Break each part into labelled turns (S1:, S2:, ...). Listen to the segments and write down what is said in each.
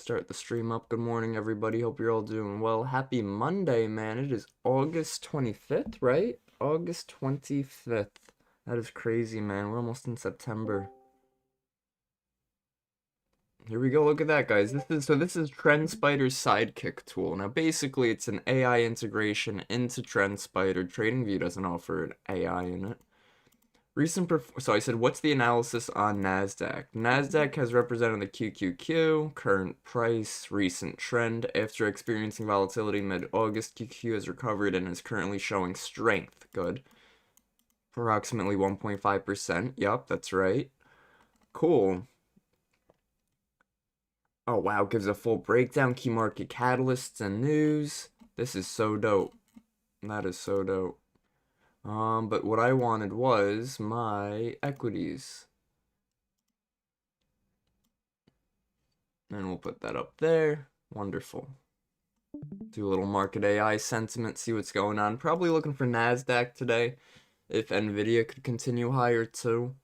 S1: Start the stream up. Good morning, everybody. Hope you're all doing well. Happy Monday, man. It is August 25th, right? August 25th. That is crazy, man. We're almost in September. Here we go. Look at that, guys. This is TrendSpider's Sidekick tool. Now, basically, it's an AI integration into TrendSpider. TradingView doesn't offer an AI in it. So I said, what's the analysis on NASDAQ? NASDAQ has represented the QQQ, current price, recent trend. After experiencing volatility mid-August, QQQ has recovered and is currently showing strength. Good. Approximately 1.5%. Yup, that's right. Cool. Oh, wow. Gives a full breakdown, key market catalysts and news. This is so dope. That is so dope. But what I wanted was my equities. And we'll put that up there. Wonderful. Do a little market AI sentiment, see what's going on. Probably looking for NASDAQ today, if NVIDIA could continue higher too.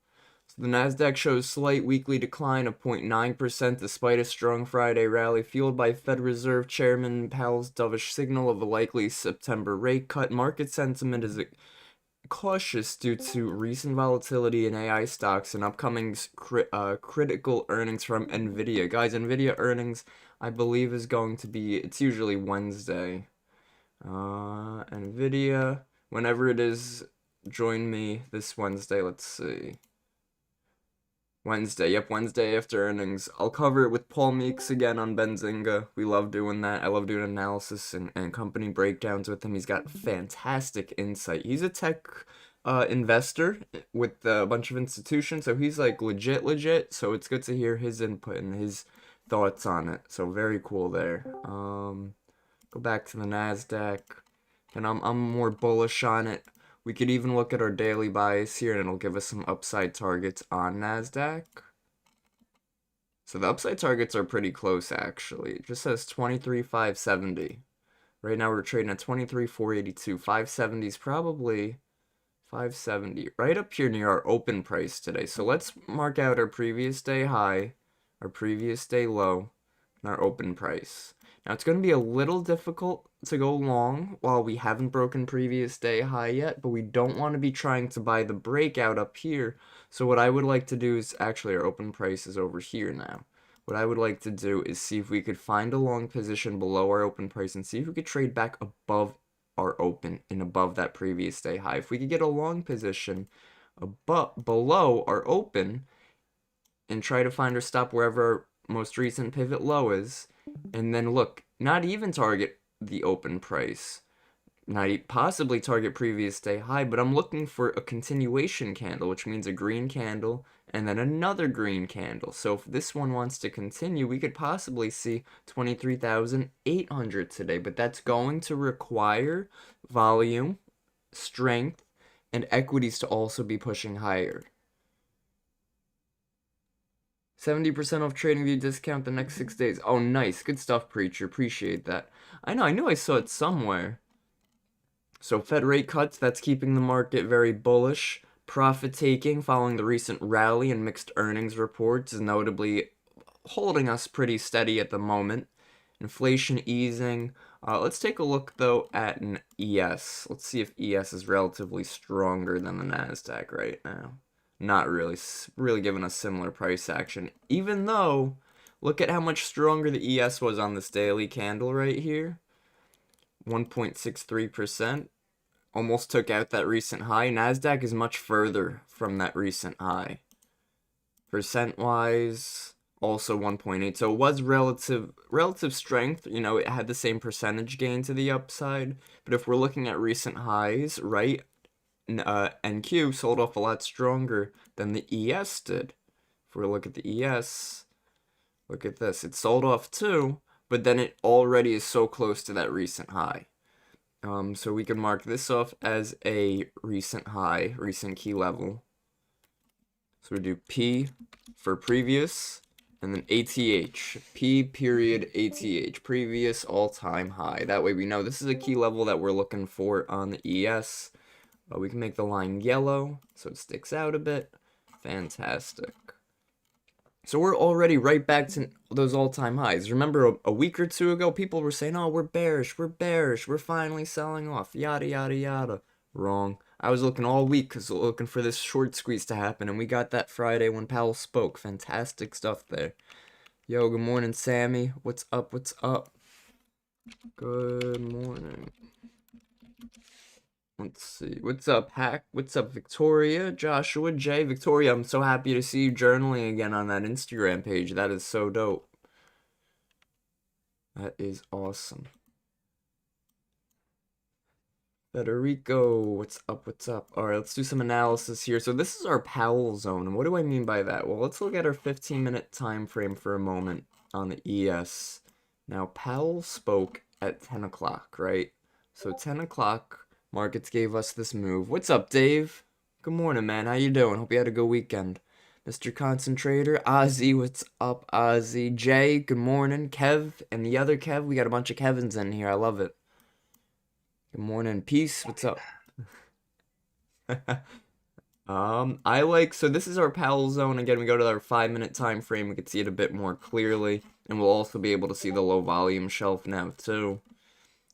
S1: So the NASDAQ shows slight weekly decline of 0.9% despite a strong Friday rally fueled by Fed Reserve Chairman Powell's dovish signal of a likely September rate cut. Market sentiment is cautious due to recent volatility in AI stocks and upcoming critical earnings from NVIDIA. Guys, NVIDIA earnings, I believe, is going to be, it's usually Wednesday. NVIDIA, whenever it is, join me this Wednesday. Let's see. Wednesday, yep, Wednesday after earnings. I'll cover it with Paul Meeks again on Benzinga. We love doing that. I love doing analysis and company breakdowns with him. He's got fantastic insight. He's a tech investor with a bunch of institutions, so he's like legit. So it's good to hear his input and his thoughts on it. So very cool there. Go back to the NASDAQ, and I'm more bullish on it. We could even look at our daily bias here, and it'll give us some upside targets on NASDAQ. So the upside targets are pretty close, actually. It just says 23,570. Right now we're trading at 23,482. 570 is probably 570. Right up here near our open price today. So let's mark out our previous day high, our previous day low, and our open price. Now, it's going to be a little difficult to go long while we haven't broken previous day high yet, but we don't want to be trying to buy the breakout up here. So what I would like to do is, actually our open price is over here now. What I would like to do is see if we could find a long position below our open price and see if we could trade back above our open and above that previous day high. If we could get a long position below our open and try to find our stop wherever our most recent pivot low is, and then look, not even target the open price, not possibly target previous day high, but I'm looking for a continuation candle, which means a green candle and then another green candle. So if this one wants to continue, we could possibly see 23,800 today, but that's going to require volume, strength, and equities to also be pushing higher. 70% off TradingView discount the next 6 days. Oh, nice. Good stuff, Preacher. Appreciate that. I know. I knew I saw it somewhere. So Fed rate cuts, that's keeping the market very bullish. Profit taking following the recent rally and mixed earnings reports is notably holding us pretty steady at the moment. Inflation easing. Let's take a look, though, at an ES. Let's see if ES is relatively stronger than the NASDAQ right now. Not really giving us similar price action, even though look at how much stronger the ES was on this daily candle right here. 1.63%, almost took out that recent high. NASDAQ is much further from that recent high. Percent wise, also 1.8. So it was relative strength, you know, it had the same percentage gain to the upside, but if we're looking at recent highs, right, NQ sold off a lot stronger than the ES did. If we look at the ES, look at this. It sold off too, but then it already is so close to that recent high. So we can mark this off as a recent high, recent key level. So we do P for previous, and then ATH. P period ATH, previous all-time high. That way we know this is a key level that we're looking for on the ES. We can make the line yellow so it sticks out a bit. Fantastic. So we're already right back to those all-time highs. Remember a week or two ago, people were saying, "Oh, we're bearish, we're finally selling off, yada yada yada." Wrong. I was looking all week because looking for this short squeeze to happen, and we got that Friday when Powell spoke. Fantastic stuff there. Yo, good morning, Sammy. What's up? What's up? Good morning. Let's see. What's up, Hack? What's up, Victoria? Joshua, Jay, Victoria, I'm so happy to see you journaling again on that Instagram page. That is so dope. That is awesome. Federico, what's up? What's up? All right, let's do some analysis here. So this is our Powell zone. And what do I mean by that? Well, let's look at our 15-minute time frame for a moment on the ES. Now, Powell spoke at 10 o'clock, right? So 10 o'clock, markets gave us this move. What's up, Dave? Good morning, man. How you doing? Hope you had a good weekend. Mr. Concentrator, Ozzy, what's up, Ozzy? Jay, good morning. Kev, and the other Kev, we got a bunch of Kevins in here. I love it. Good morning, peace. What's up? So this is our Powell zone. Again, we go to our 5-minute time frame. We can see it a bit more clearly, and we'll also be able to see the low volume shelf now too.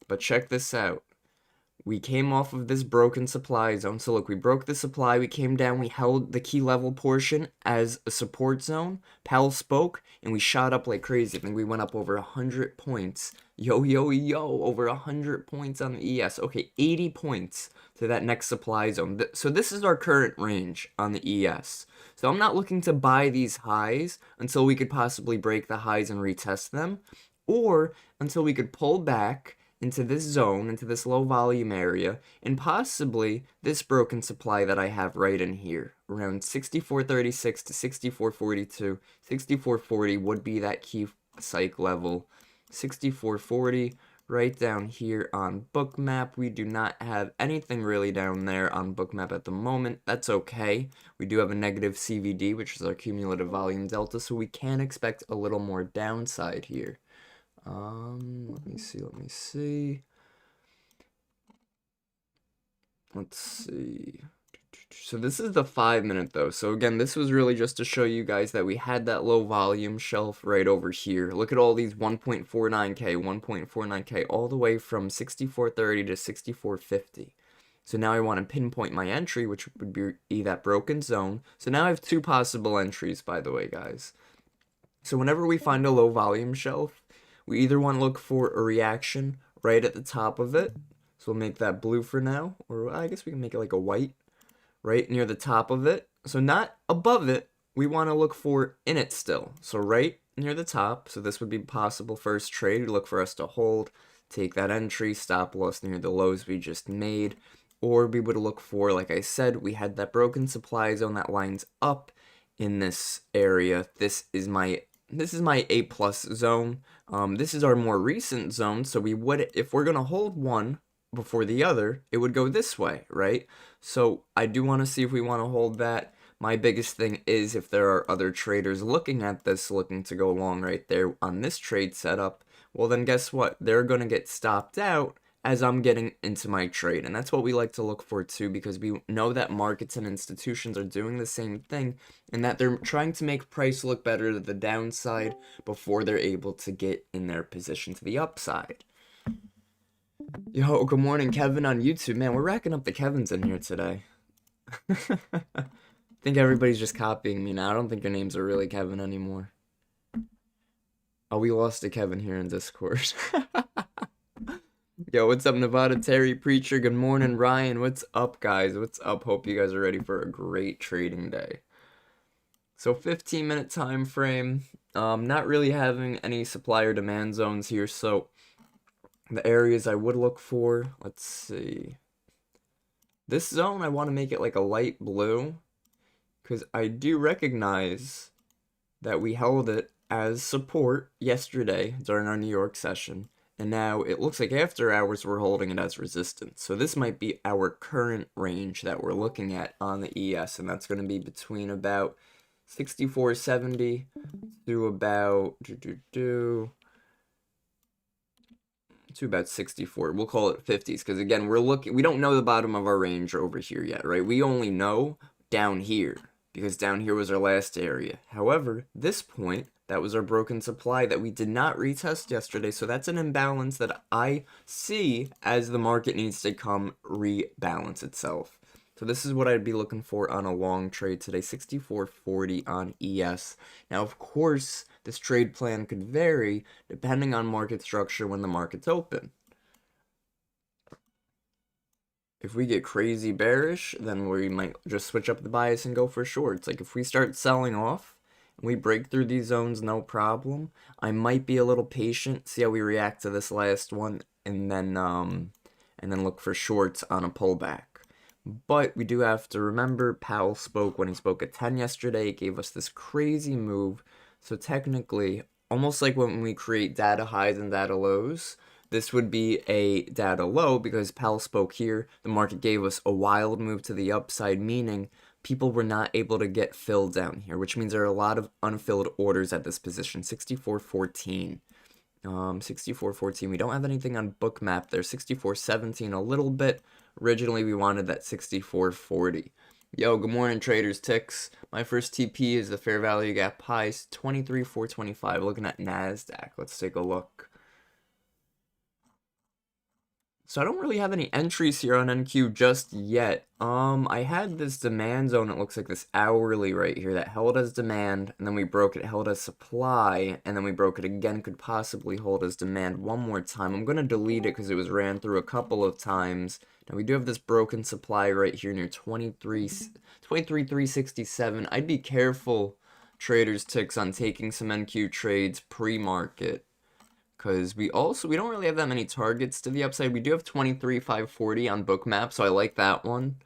S1: But check this out. We came off of this broken supply zone. So look, we broke the supply, we came down, we held the key level portion as a support zone. Powell spoke, and we shot up like crazy. I think we went up over 100 points. Yo, yo, yo, over 100 points on the ES. Okay, 80 points to that next supply zone. So this is our current range on the ES. So I'm not looking to buy these highs until we could possibly break the highs and retest them, or until we could pull back into this zone, into this low volume area, and possibly this broken supply that I have right in here, around 64.36 to 64.42. 64.40 would be that key psych level. 64.40 right down here on Bookmap. We do not have anything really down there on Bookmap at the moment. That's okay. We do have a negative CVD, which is our cumulative volume delta, so we can expect a little more downside here. Let me see. Let's see. So this is the 5-minute though. So again, this was really just to show you guys that we had that low volume shelf right over here. Look at all these 1.49K, 1.49K, all the way from 64.30 to 64.50. So now I want to pinpoint my entry, which would be that broken zone. So now I have two possible entries, by the way, guys. So whenever we find a low volume shelf, we either want to look for a reaction right at the top of it. So we'll make that blue for now. Or I guess we can make it like a white. Right near the top of it. So not above it. We want to look for in it still. So right near the top. So this would be possible first trade. We look for us to hold. Take that entry. Stop loss near the lows we just made. Or we would look for, like I said, we had that broken supply zone that lines up in this area. This is my A+ zone. This is our more recent zone, so we would, if we're gonna hold one before the other, it would go this way, right? So I do want to see if we want to hold that. My biggest thing is if there are other traders looking at this, looking to go long right there on this trade setup, well then guess what? They're gonna get stopped out as I'm getting into my trade. And that's what we like to look for too, because we know that markets and institutions are doing the same thing, and that they're trying to make price look better to the downside before they're able to get in their position to the upside. Yo, good morning, Kevin on YouTube. Man, we're racking up the Kevins in here today. I think everybody's just copying me now. I don't think your names are really Kevin anymore. Oh, we lost a Kevin here in Discord. Yo, what's up, Nevada Terry Preacher? Good morning, Ryan. What's up, guys? What's up? Hope you guys are ready for a great trading day. So 15-minute time frame. Not really having any supply or demand zones here, so the areas I would look for, let's see. This zone, I want to make it like a light blue, because I do recognize that we held it as support yesterday during our New York session. And now it looks like after hours we're holding it as resistance. So this might be our current range that we're looking at on the ES. And that's going to be between about 64.70 to about about 64. We'll call it 50s, because again, we don't know the bottom of our range over here yet, right? We only know down here. because down here was our last area. However, this point, that was our broken supply that we did not retest yesterday, so that's an imbalance that I see as the market needs to come rebalance itself. So this is what I'd be looking for on a long trade today, 64.40 on ES. Now, of course, this trade plan could vary depending on market structure when the market's open. If we get crazy bearish, then we might just switch up the bias and go for shorts. Like if we start selling off, and we break through these zones, no problem. I might be a little patient, see how we react to this last one, and then look for shorts on a pullback. But we do have to remember Powell spoke when he spoke at 10 yesterday. It gave us this crazy move. So technically, almost like when we create data highs and data lows, this would be a data low because Powell spoke here. The market gave us a wild move to the upside, meaning people were not able to get filled down here, which means there are a lot of unfilled orders at this position. 64.14. 64.14. We don't have anything on Bookmap there. 64.17 a little bit. Originally, we wanted that 64.40. Yo, good morning, traders. Ticks. My first TP is the fair value gap highs, 23.425. Looking at NASDAQ. Let's take a look. So I don't really have any entries here on NQ just yet. I had this demand zone, it looks like this hourly right here that held as demand, and then we broke it, held as supply, and then we broke it again, could possibly hold as demand one more time. I'm going to delete it because it was ran through a couple of times. Now we do have this broken supply right here near 23,367. I'd be careful, traders, ticks, on taking some NQ trades pre-market. Because we don't really have that many targets to the upside. We do have 23,540 on Bookmap, so I like that one.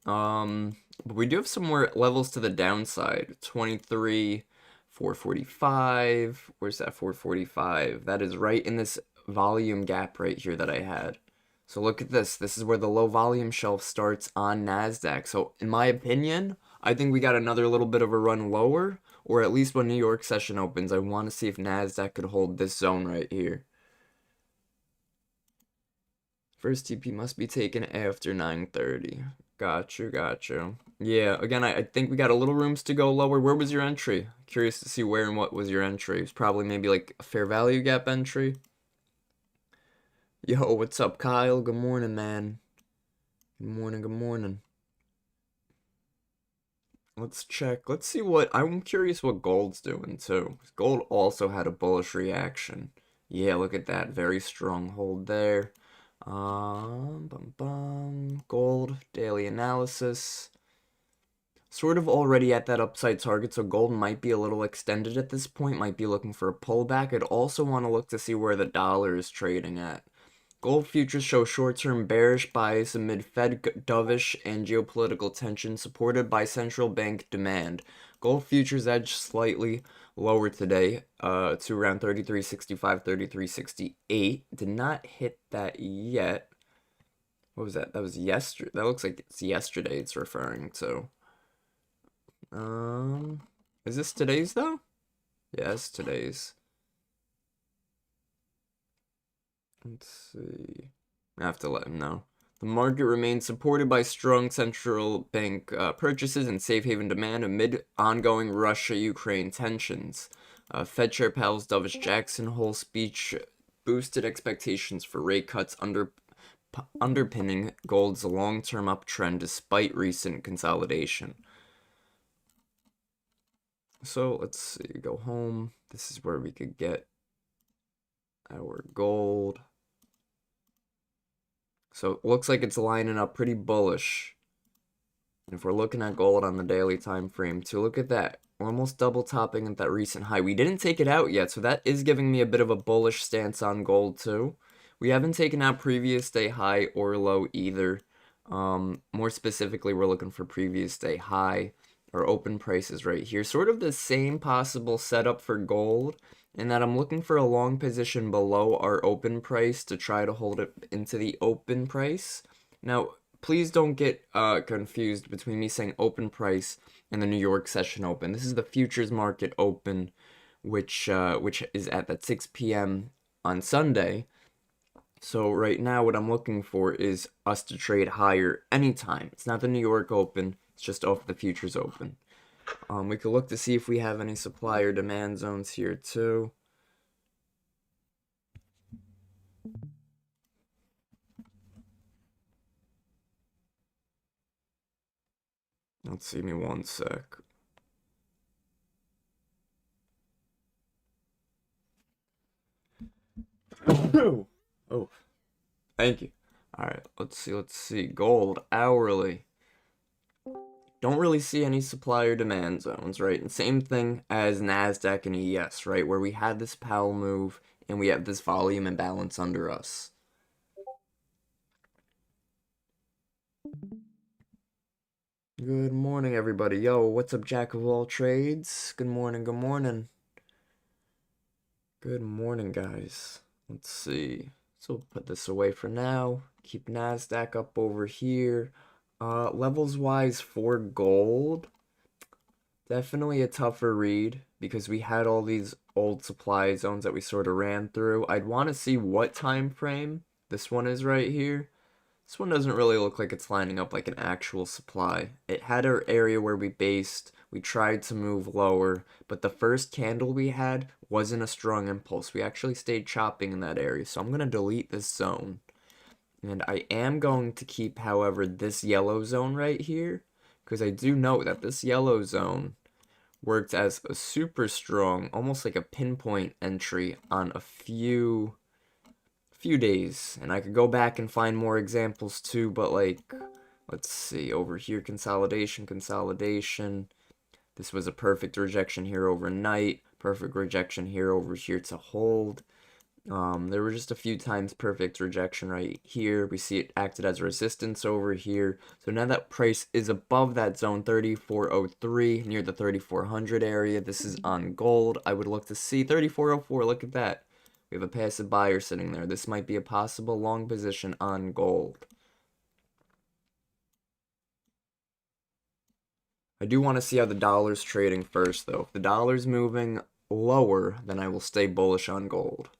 S1: But we do have some more levels to the downside. 23,445. Where's that 445? That is right in this volume gap right here that I had. So look at this. This is where the low volume shelf starts on NASDAQ. So in my opinion, I think we got another little bit of a run lower. Or at least when New York session opens, I want to see if NASDAQ could hold this zone right here. First TP must be taken after 9:30. Gotcha. Yeah, again, I think we got a little rooms to go lower. Where was your entry? Curious to see where and what was your entry. It's probably maybe like a fair value gap entry. Yo, what's up, Kyle? Good morning, man. Good morning. Let's check. Let's see what... I'm curious what gold's doing, too. Gold also had a bullish reaction. Yeah, look at that. Very strong hold there. Gold, daily analysis. Sort of already at that upside target, so gold might be a little extended at this point. Might be looking for a pullback. I'd also want to look to see where the dollar is trading at. Gold futures show short-term bearish bias amid Fed dovish and geopolitical tension supported by central bank demand. Gold futures edged slightly lower today to around 33.65, 33.68. Did not hit that yet. What was that? That was yesterday. That looks like it's yesterday it's referring to. Is this today's though? Yes, today's. Let's see. I have to let him know. The market remains supported by strong central bank purchases and safe haven demand amid ongoing Russia-Ukraine tensions. Fed Chair Powell's dovish Jackson Hole speech boosted expectations for rate cuts underpinning gold's long-term uptrend despite recent consolidation. So let's see. Go home. This is where we could get our gold. So it looks like it's lining up pretty bullish. And if we're looking at gold on the daily time frame too, look at that. We're almost double topping at that recent high. We didn't take it out yet, so that is giving me a bit of a bullish stance on gold too. We haven't taken out previous day high or low either. More specifically, we're looking for previous day high or open prices right here. Sort of the same possible setup for gold, in that I'm looking for a long position below our open price to try to hold it into the open price. Now, please don't get confused between me saying open price and the New York session open. This is the futures market open, which is at that 6 p.m. on Sunday. So right now what I'm looking for is us to trade higher anytime. It's not the New York open, it's just off the futures open. We could look to see if we have any supply or demand zones here too. Let's see, me one sec. Oh, thank you. All right, let's see. Gold hourly. Don't really see any supply or demand zones, right? And same thing as NASDAQ and ES, right? Where we had this Powell move and we have this volume imbalance under us. Good morning, everybody. Yo, what's up, Jack of all trades? Good morning, good morning. Good morning, guys. Let's see. So we'll put this away for now. Keep NASDAQ up over here. Levels wise for gold, definitely a tougher read because we had all these old supply zones that we sort of ran through. I'd want to see what time frame this one is right here. This one doesn't really look like it's lining up like an actual supply. It had our area where we based. We tried to move lower, but the first candle we had wasn't a strong impulse. We actually stayed chopping in that area, so I'm going to delete this zone. And I am going to keep, however, this yellow zone right here, because I do note that this yellow zone worked as a super strong, almost like a pinpoint entry on a few days. And I could go back and find more examples too, but like, let's see, over here, consolidation. This was a perfect rejection here overnight, perfect rejection here over here to hold. There were just a few times perfect rejection right here. We see it acted as resistance over here. So now that price is above that zone 3403 near the 3400 area. This is on gold. I would look to see 3404. Look at that. We have a passive buyer sitting there. This might be a possible long position on gold. I do want to see how the dollar's trading first though. If the dollar's moving lower, then I will stay bullish on gold.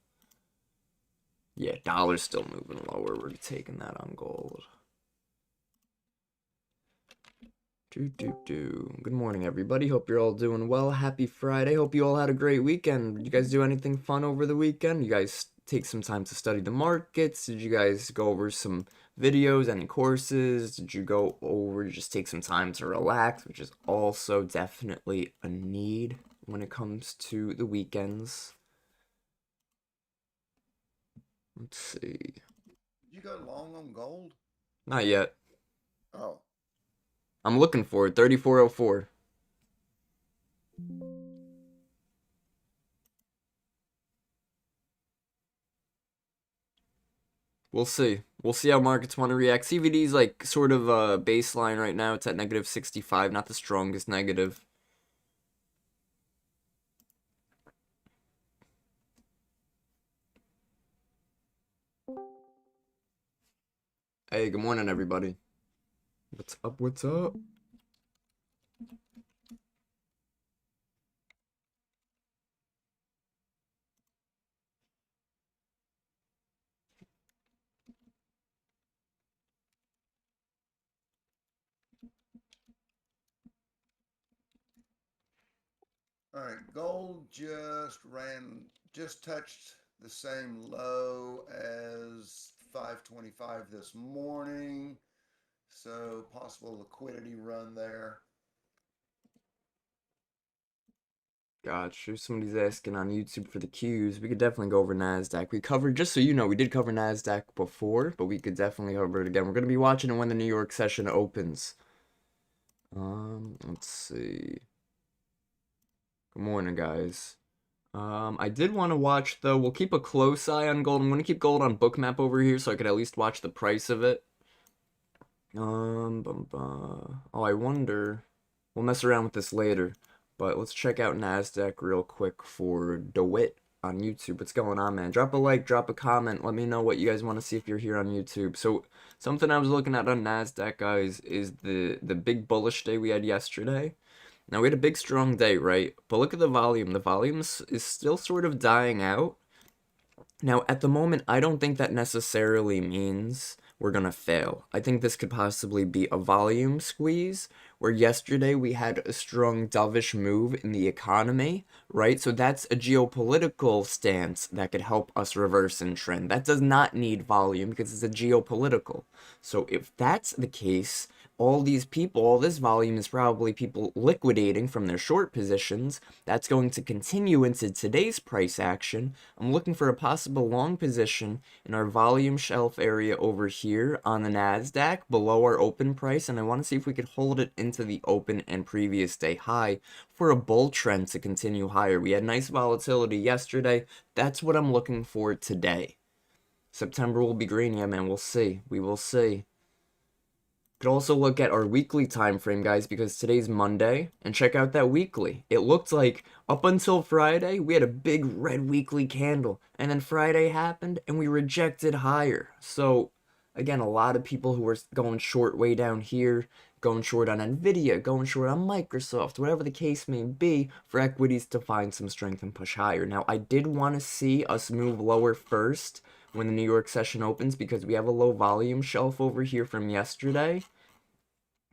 S1: Yeah, dollar's still moving lower. We're taking that on gold. Good morning, everybody. Hope you're all doing well. Happy Friday. Hope you all had a great weekend. Did you guys do anything fun over the weekend? You guys take some time to study the markets? Did you guys go over some videos, any courses? Did you go over just take some time to relax, which is also definitely a need when it comes to the weekends? Let's see.
S2: You go long on gold?
S1: Not yet.
S2: Oh,
S1: I'm looking for it. 3404. We'll see. We'll see how markets want to react. CVD's like sort of a baseline right now. It's at negative 65, not the strongest negative. Hey, good morning, everybody. What's up? What's up?
S2: all right. Gold just touched the same low as 525 this morning. So possible liquidity run there.
S1: Gotcha. Somebody's asking on YouTube for the Qs. We could definitely go over NASDAQ. We covered, just so you know, we did cover NASDAQ before, but we could definitely cover it again. We're going to be watching it when the New York session opens. Let's see. Good morning, guys. I did want to watch, though. We'll keep a close eye on gold. I'm going to keep gold on Bookmap over here so I could at least watch the price of it. Oh, I wonder. We'll mess around with this later. But let's check out NASDAQ real quick for DeWitt on YouTube. What's going on, man? Drop a like, drop a comment. Let me know what you guys want to see if you're here on YouTube. So, something I was looking at on NASDAQ, guys, is the big bullish day we had yesterday. Now, we had a big, strong day, right? But look at the volume. The volume is still sort of dying out. Now, at the moment, I don't think that necessarily means we're gonna fail. I think this could possibly be a volume squeeze, where yesterday we had a strong dovish move in the economy, right? So that's a geopolitical stance that could help us reverse in trend. That does not need volume because it's a geopolitical. So if that's the case, all these people, all this volume is probably people liquidating from their short positions. That's going to continue into today's price action. I'm looking for a possible long position in our volume shelf area over here on the NASDAQ below our open price, and I want to see if we could hold it into the open and previous day high for a bull trend to continue higher. We had nice volatility yesterday. That's what I'm looking for today. September will be green, yeah, man. We'll see. We will see. Could also look at our weekly time frame, guys, because today's Monday, and check out that weekly. It looked like up until Friday, we had a big red weekly candle, and then Friday happened, and we rejected higher. So, again, a lot of people who are going short way down here, going short on Nvidia, going short on Microsoft, whatever the case may be, for equities to find some strength and push higher. Now, I did want to see us move lower first when the New York session opens because we have a low volume shelf over here from yesterday.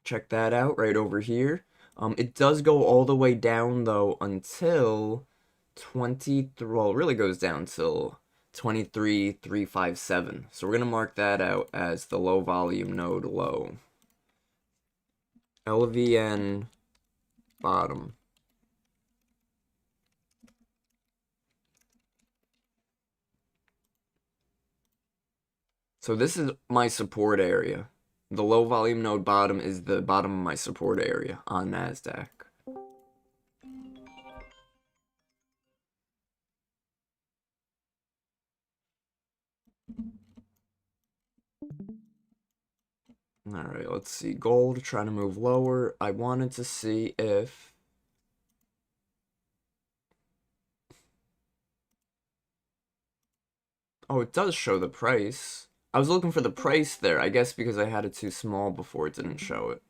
S1: Check that out right over here. It does go all the way down though until 23, well, it really goes down till 23,357. So we're gonna mark that out as the low volume node low. LVN bottom. So this is my support area. The low volume node bottom is the bottom of my support area on NASDAQ. Alright, let's see. Gold trying to move lower. I wanted to see if... Oh, it does show the price. I was looking for the price there, I guess because I had it too small before it didn't show it.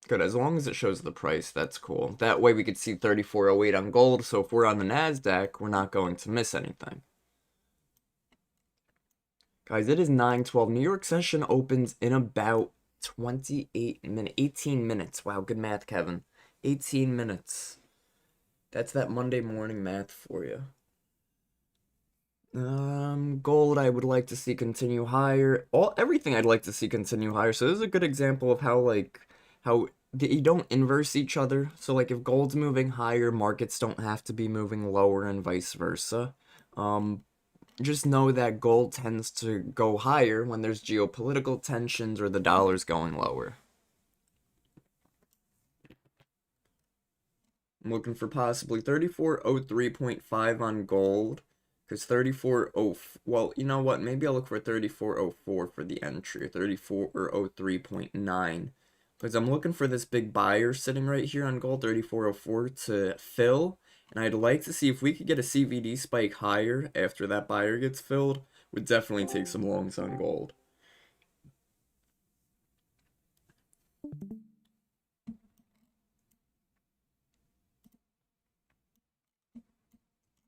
S1: Good, as long as it shows the price, that's cool. That way we could see 3408 on gold, so if we're on the NASDAQ, we're not going to miss anything. Guys, it is 9:12. New York session opens in about 18 minutes. Wow, good math, Kevin. 18 minutes. That's that Monday morning math for you. Gold I would like to see continue higher. Everything I'd like to see continue higher. So this is a good example of how you don't inverse each other. So like if gold's moving higher, markets don't have to be moving lower and vice versa. Just know that gold tends to go higher when there's geopolitical tensions or the dollar's going lower. I'm looking for possibly 3403.5 on gold. Because 34.0, well, you know what? Maybe I'll look for 3404 for the entry, 3403.9. Because I'm looking for this big buyer sitting right here on gold, 3404 to fill. And I'd like to see if we could get a CVD spike higher after that buyer gets filled. Would definitely take some longs on gold.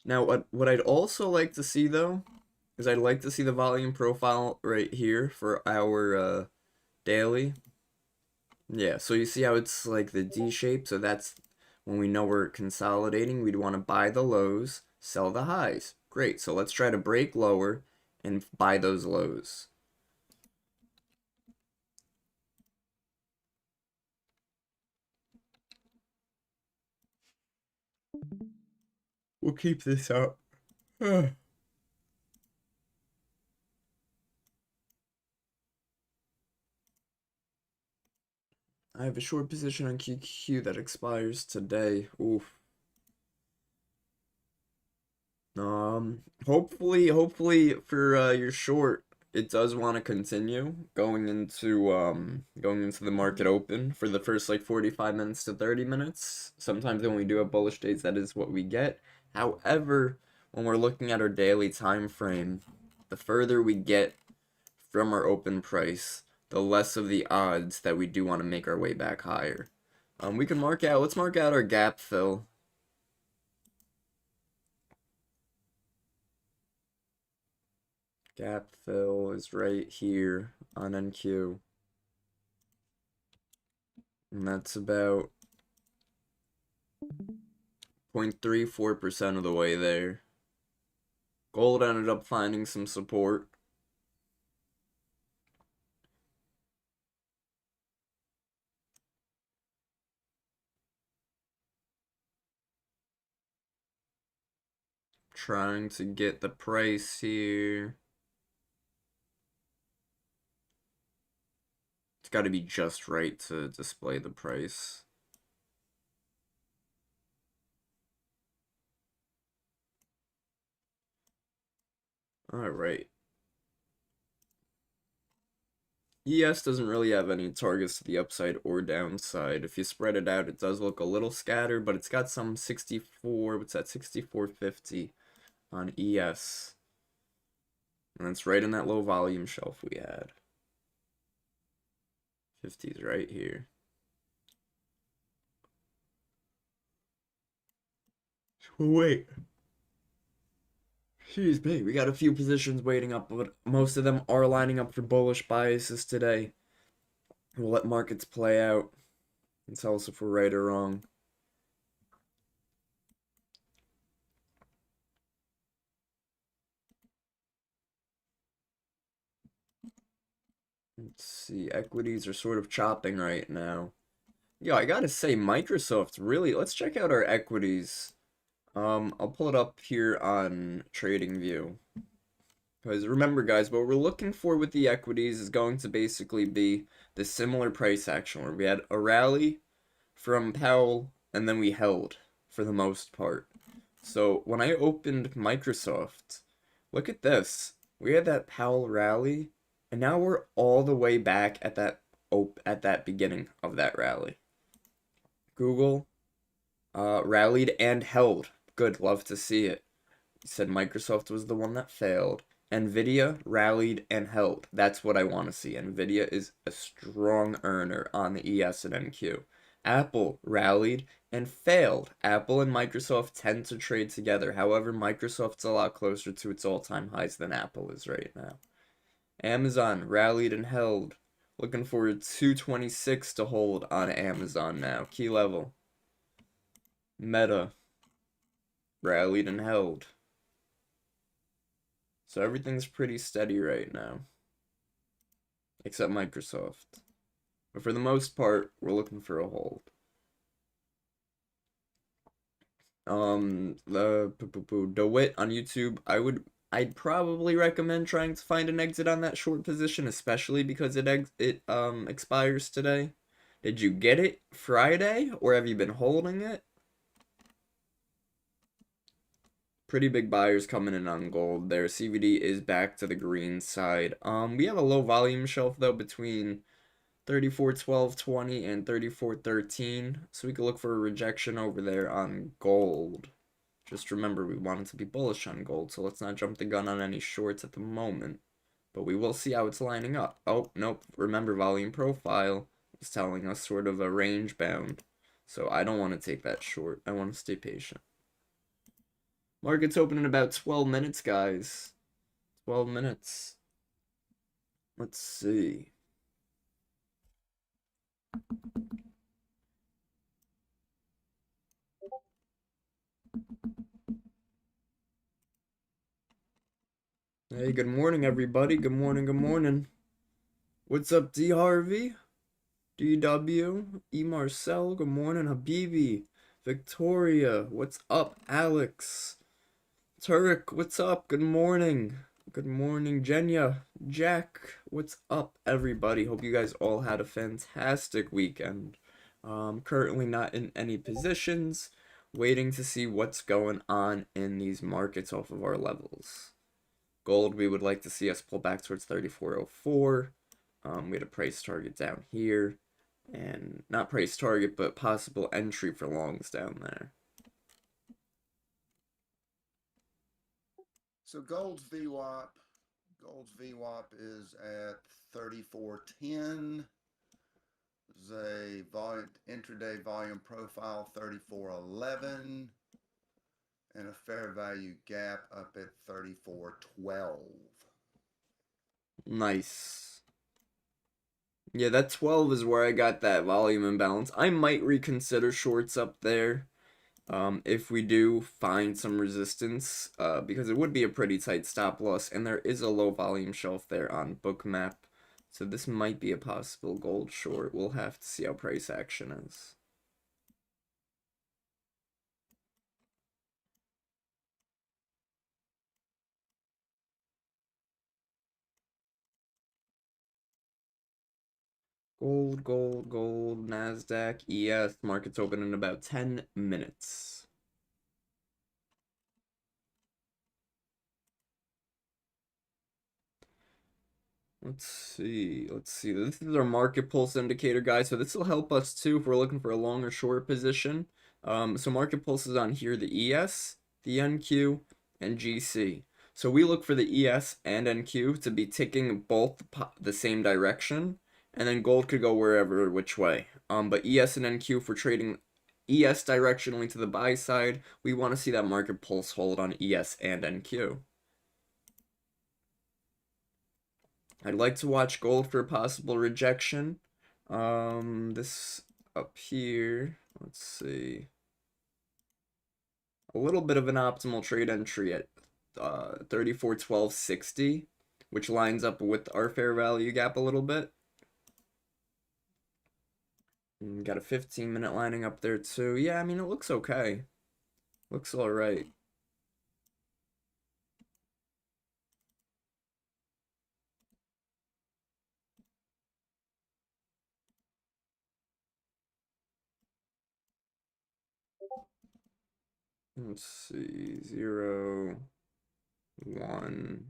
S1: Now, what I'd also like to see, though, is I'd like to see the volume profile right here for our daily. Yeah, so you see how it's like the D shape? So that's when we know we're consolidating. We'd want to buy the lows, sell the highs. Great, so let's try to break lower and buy those lows. We'll keep this up. I have a short position on QQ that expires today. Oof. Hopefully for your short, it does want to continue going into the market open for the first like 45 minutes to 30 minutes. Sometimes when we do have bullish days, that is what we get. However, when we're looking at our daily time frame, the further we get from our open price, the less of the odds that we do want to make our way back higher. We can let's mark out our gap fill. Gap fill is right here on NQ. And that's about 0.34% of the way there. Gold ended up finding some support. Trying to get the price here. It's got to be just right to display the price. All right. ES doesn't really have any targets to the upside or downside. If you spread it out, it does look a little scattered, but it's got some 64, what's that, 64.50 on ES. And it's right in that low volume shelf we had. 50's right here. Wait. Excuse me, we got a few positions waiting up, but most of them are lining up for bullish biases today. We'll let markets play out and tell us if we're right or wrong. Let's see, equities are sort of chopping right now. Yeah, I gotta say, Microsoft really, let's check out our equities. I'll pull it up here on TradingView. Because remember, guys, what we're looking for with the equities is going to basically be the similar price action where we had a rally from Powell and then we held for the most part. So when I opened Microsoft, look at this. We had that Powell rally, and now we're all the way back at that beginning of that rally. Google rallied and held. Good, love to see it. You said Microsoft was the one that failed. Nvidia rallied and held. That's what I want to see. Nvidia is a strong earner on the ES and NQ. Apple rallied and failed. Apple and Microsoft tend to trade together. However, Microsoft's a lot closer to its all-time highs than Apple is right now. Amazon rallied and held. Looking for 226 to hold on Amazon now. Key level. Meta rallied and held. So everything's pretty steady right now. Except Microsoft. But for the most part, we're looking for a hold. The DeWitt on YouTube, I'd probably recommend trying to find an exit on that short position, especially because it expires today. Did you get it Friday, or have you been holding it? Pretty big buyers coming in on gold there. CVD is back to the green side. We have a low volume shelf though between 34.12.20 and 34.13, so we could look for a rejection over there on gold. Just remember, we want it to be bullish on gold, so let's not jump the gun on any shorts at the moment. But we will see how it's lining up. Oh, nope. Remember, volume profile is telling us sort of a range bound. So I don't want to take that short. I want to stay patient. Market's open in about 12 minutes, guys. 12 minutes. Let's see. Hey, good morning, everybody. Good morning, good morning. What's up, D. Harvey? DW? E. Marcel? Good morning, Habibi. Victoria? What's up, Alex? Turk? What's up? Good morning. Good morning, Jenya. Jack? What's up, everybody? Hope you guys all had a fantastic weekend. Currently not in any positions. Waiting to see what's going on in these markets off of our levels. Gold, we would like to see us pull back towards 34.04. We had a price target down here. And not price target, but possible entry for longs down there.
S2: So gold's VWAP is at 34.10. There's a intraday volume profile 34.11 and a fair value gap up at 34.12.
S1: Nice. Yeah, that 12 is where I got that volume imbalance. I might reconsider shorts up there. If we do find some resistance, because it would be a pretty tight stop loss, and there is a low volume shelf there on Bookmap, so this might be a possible gold short. We'll have to see how price action is. Gold, gold, gold, NASDAQ, ES, market's open in about 10 minutes. Let's see. Let's see. This is our market pulse indicator, guys. So this will help us too if we're looking for a long or short position. So market pulse is on here, the ES, the NQ, and GC. So we look for the ES and NQ to be ticking both the same direction, and then gold could go wherever, which way. But ES and NQ for trading ES directionally to the buy side, we want to see that market pulse hold on ES and NQ. I'd like to watch gold for possible rejection. This up here, let's see. A little bit of an optimal trade entry at 34.1260, which lines up with our fair value gap a little bit. And got a 15-minute lining up there too. Yeah, I mean, it looks okay. Looks all right. Let's see, 0, 1,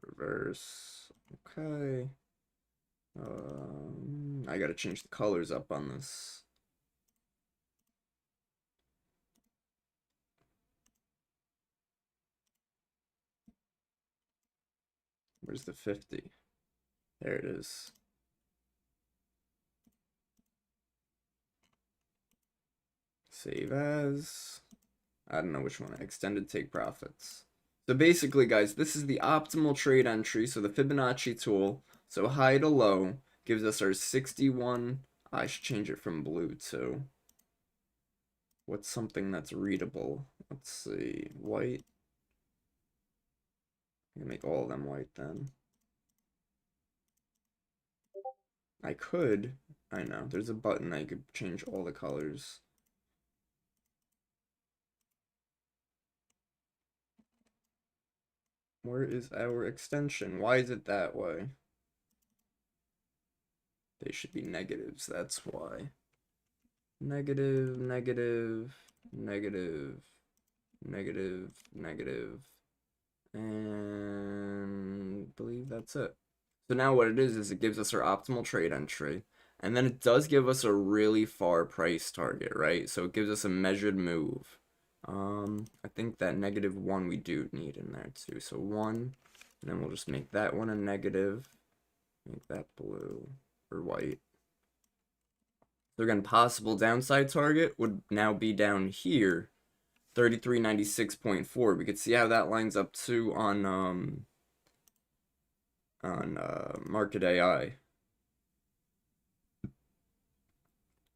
S1: reverse. Okay. I gotta change the colors up on this. Where's the 50? There it is. Save as. I don't know which one. Extended take profits. So basically, guys, this is the optimal trade entry. So the Fibonacci tool. So high to low gives us our 61. I should change it from blue to. What's something that's readable? Let's see. White. I'm gonna make all of them white then. I could. I know. There's a button I could change all the colors. Where is our extension? Why is it that way? They should be negatives, that's why. Negative, negative, negative, negative, negative, and I believe that's it. So now what it is it gives us our optimal trade entry, and then it does give us a really far price target, right? So it gives us a measured move. I think that -1 we do need in there too. So 1, and then we'll just make that one a negative, make that blue or white. So again, possible downside target would now be down here, 3396.4. We could see how that lines up too on Market AI.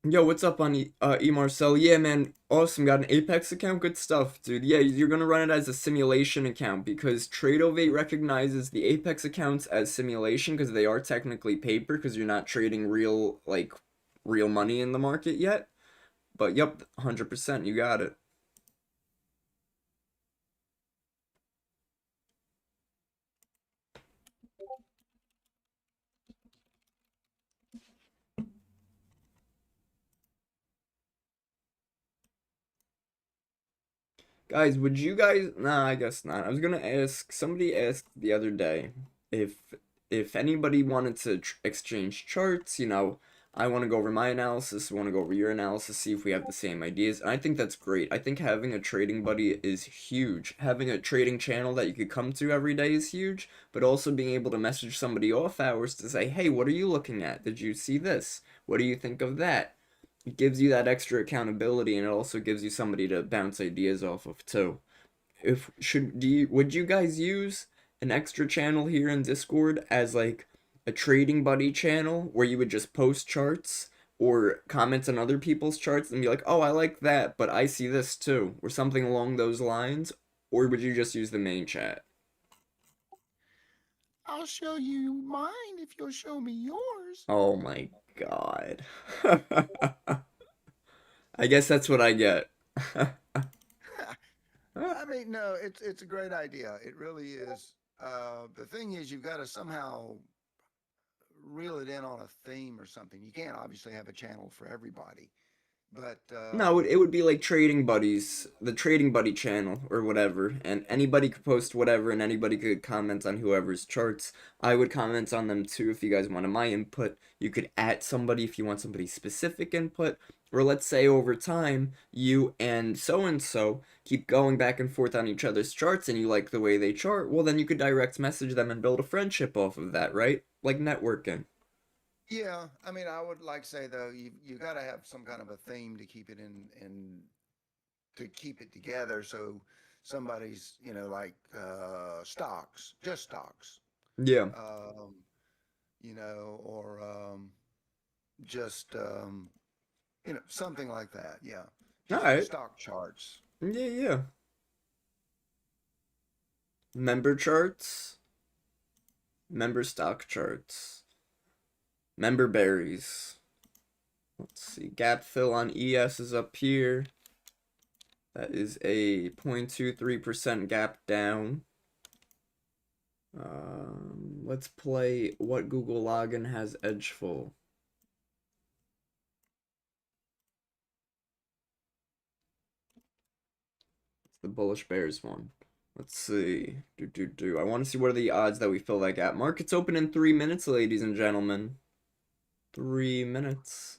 S1: Yo, what's up on Marcel? Yeah, man, awesome. Got an Apex account? Good stuff, dude. Yeah, you're gonna run it as a simulation account because Tradeovate recognizes the Apex accounts as simulation because they are technically paper because you're not trading real, like, real money in the market yet. But yep, 100%, you got it. Guys, would you guys? Nah, I guess not. I was gonna ask. Somebody asked the other day if if anybody wanted to exchange charts. I want to go over my analysis. I want to go over your analysis. See if we have the same ideas. And I think that's great. I think having a trading buddy is huge. Having a trading channel that you could come to every day is huge. But also being able to message somebody off hours to say, "Hey, what are you looking at? Did you see this? What do you think of that?" It gives you that extra accountability, and it also gives you somebody to bounce ideas off of too. If should do you would you guys use an extra channel here in Discord as like a trading buddy channel where you would just post charts or comment on other people's charts and be like, "Oh, I like that, but I see this too," or something along those lines? Or would you just use the main chat?
S3: I'll show you mine if you'll show me yours.
S1: Oh my god. I guess that's what I get.
S3: I mean, no, it's a great idea. It really is. The thing is, you've got to somehow reel it in on a theme or something. You can't obviously have a channel for everybody, but
S1: No, it would be like Trading Buddies, the Trading Buddy channel or whatever, and anybody could post whatever and anybody could comment on whoever's charts. I would comment on them too if you guys wanted my input. You could add somebody if you want somebody specific input. Or let's say over time, you and so keep going back and forth on each other's charts and you like the way they chart, well then you could direct message them and build a friendship off of that, right? Like networking.
S3: yeah, I mean, I would like say though, you got to have some kind of a theme to keep it in to keep it together. So somebody's, like stocks, just stocks,
S1: Yeah.
S3: um, or just something like that. Yeah, just
S1: Alright.
S3: stock charts.
S1: Yeah, yeah. Member charts, member stock charts, member berries. Let's see, gap fill on ES is up here. That is a 0.23% gap down. Let's play what Google login has edge full. It's the Bullishbrs one. Let's see. I want to see what are the odds that we fill that gap. Market's open in 3 minutes, ladies and gentlemen. 3 minutes.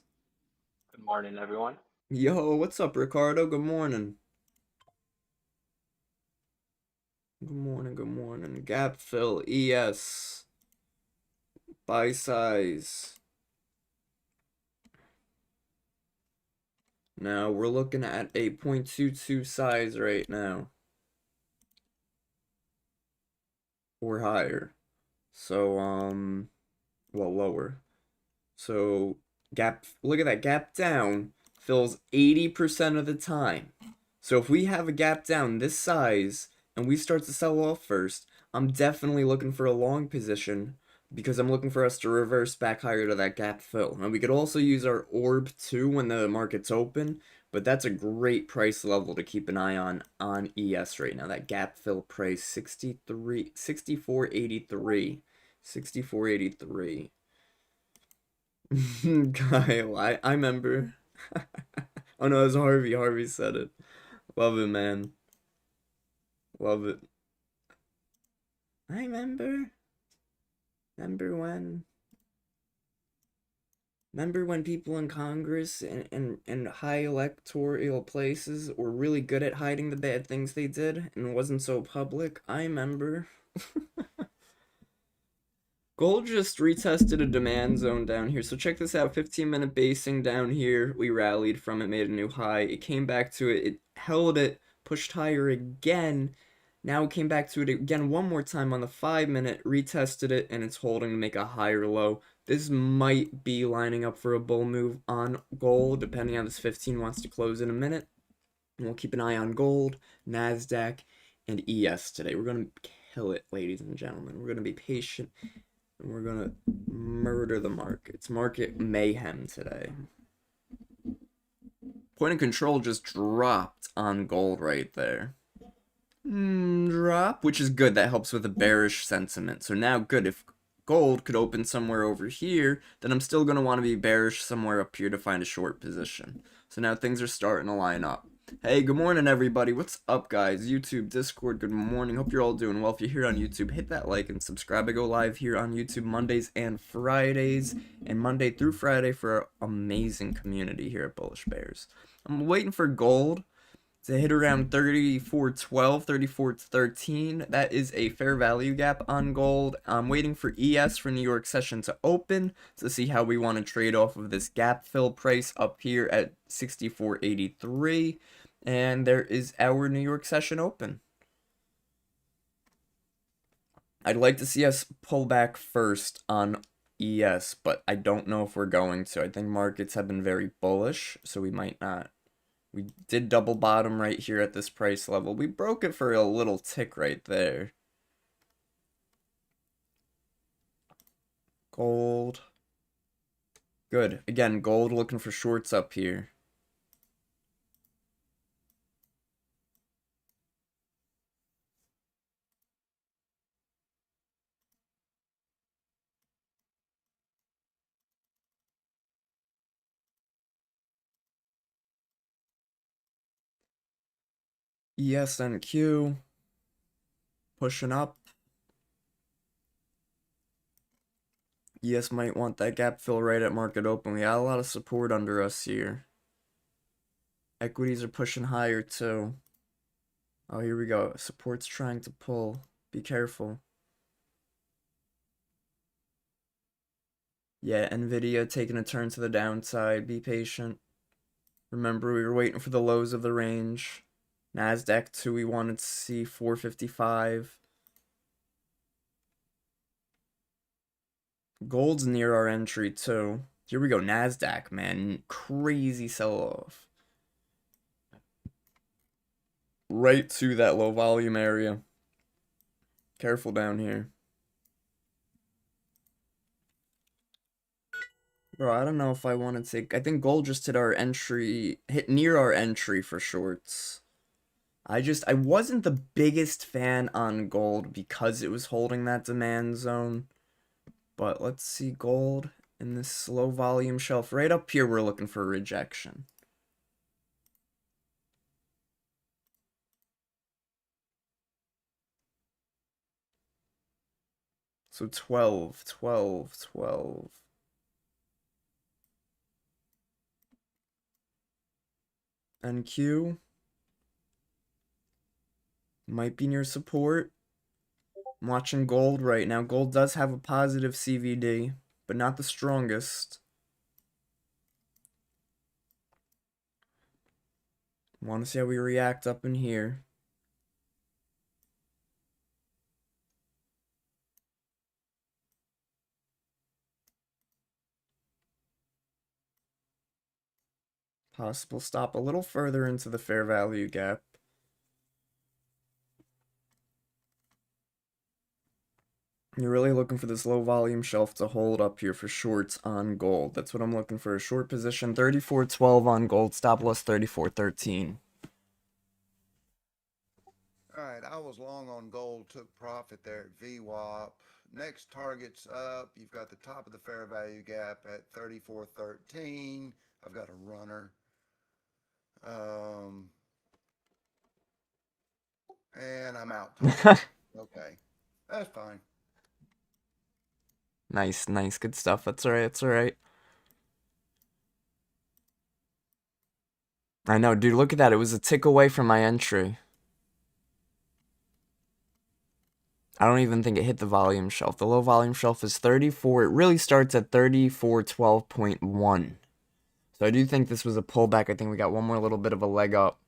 S4: Good morning, everyone.
S1: Yo, what's up, Ricardo? Good morning. Good morning, good morning. Gap fill, ES. Buy size. Now we're looking at a 0.22 size right now. Or higher. So, well, lower. So, look at that, gap down fills 80% of the time. So if we have a gap down this size and we start to sell off first, I'm definitely looking for a long position because I'm looking for us to reverse back higher to that gap fill. Now we could also use our orb too when the market's open, but that's a great price level to keep an eye on ES right now. That gap fill price 64.83. 64.83. Kyle, I remember. Oh no, it was Harvey. Harvey said it. Love it, man. Love it. I remember. Remember when? Remember when people in Congress and high electoral places were really good at hiding the bad things they did and it wasn't so public? I remember. Gold just retested a demand zone down here. So check this out. 15-minute basing down here. We rallied from it, made a new high. It came back to it. It held it, pushed higher again. Now it came back to it again one more time on the 5-minute, retested it, and it's holding to make a higher low. This might be lining up for a bull move on gold, depending on this 15 wants to close in a minute. And we'll keep an eye on gold, NASDAQ, and ES today. We're going to kill it, ladies and gentlemen. We're going to be patient. And we're gonna murder the market. It's market mayhem today. Point of control just dropped on gold right there. Drop, which is good. That helps with the bearish sentiment. So now, good. If gold could open somewhere over here, then I'm still gonna want to be bearish somewhere up here to find a short position. So now things are starting to line up. Hey, good morning, everybody. What's up, guys? YouTube, Discord, good morning. Hope you're all doing well. If you're here on YouTube, hit that like and subscribe. I go live here on YouTube Mondays and Fridays, and Monday through Friday for our amazing community here at Bullishbrs. I'm waiting for gold to hit around 34.12, 34.13. That is a fair value gap on gold. I'm waiting for ES for New York session to open to see how we want to trade off of this gap fill price up here at 64.83. And there is our New York session open. I'd like to see us pull back first on ES, but I don't know if we're going to. I think markets have been very bullish, so we might not. We did double bottom right here at this price level. We broke it for a little tick right there. Gold. Good. Again, gold looking for shorts up here. ESNQ. Pushing up. ES might want that gap fill right at market open. We got a lot of support under us here. Equities are pushing higher too. Oh, here we go. Support's trying to pull. Be careful. Yeah, Nvidia taking a turn to the downside. Be patient. Remember, we were waiting for the lows of the range. NASDAQ too, we wanted to see 455. Gold's near our entry too. Here we go, NASDAQ, man. Crazy sell-off. Right to that low volume area. Careful down here. Bro, I don't know if I want to take... I think gold just hit our entry... Hit near our entry for shorts. I wasn't the biggest fan on gold because it was holding that demand zone. But let's see gold in this slow volume shelf. Right up here, we're looking for rejection. So 12, 12, 12. NQ. Might be near support. I'm watching gold right now. Gold does have a positive CVD, but not the strongest. Want to see how we react up in here. Possible stop a little further into the fair value gap. You're really looking for this low volume shelf to hold up here for shorts on gold. That's what I'm looking for. A short position, 34.12 on gold. Stop loss 34.13.
S3: All right, I was long on gold, took profit there at VWAP. Next target's up. You've got the top of the fair value gap at 34.13. I've got a runner. And I'm out. Okay, that's fine.
S1: Nice, nice, good stuff. That's alright, that's alright. I know, dude, look at that. It was a tick away from my entry. I don't even think it hit the volume shelf. The low volume shelf is 34. It really starts at 34.12.1. So I do think this was a pullback. I think we got one more little bit of a leg up.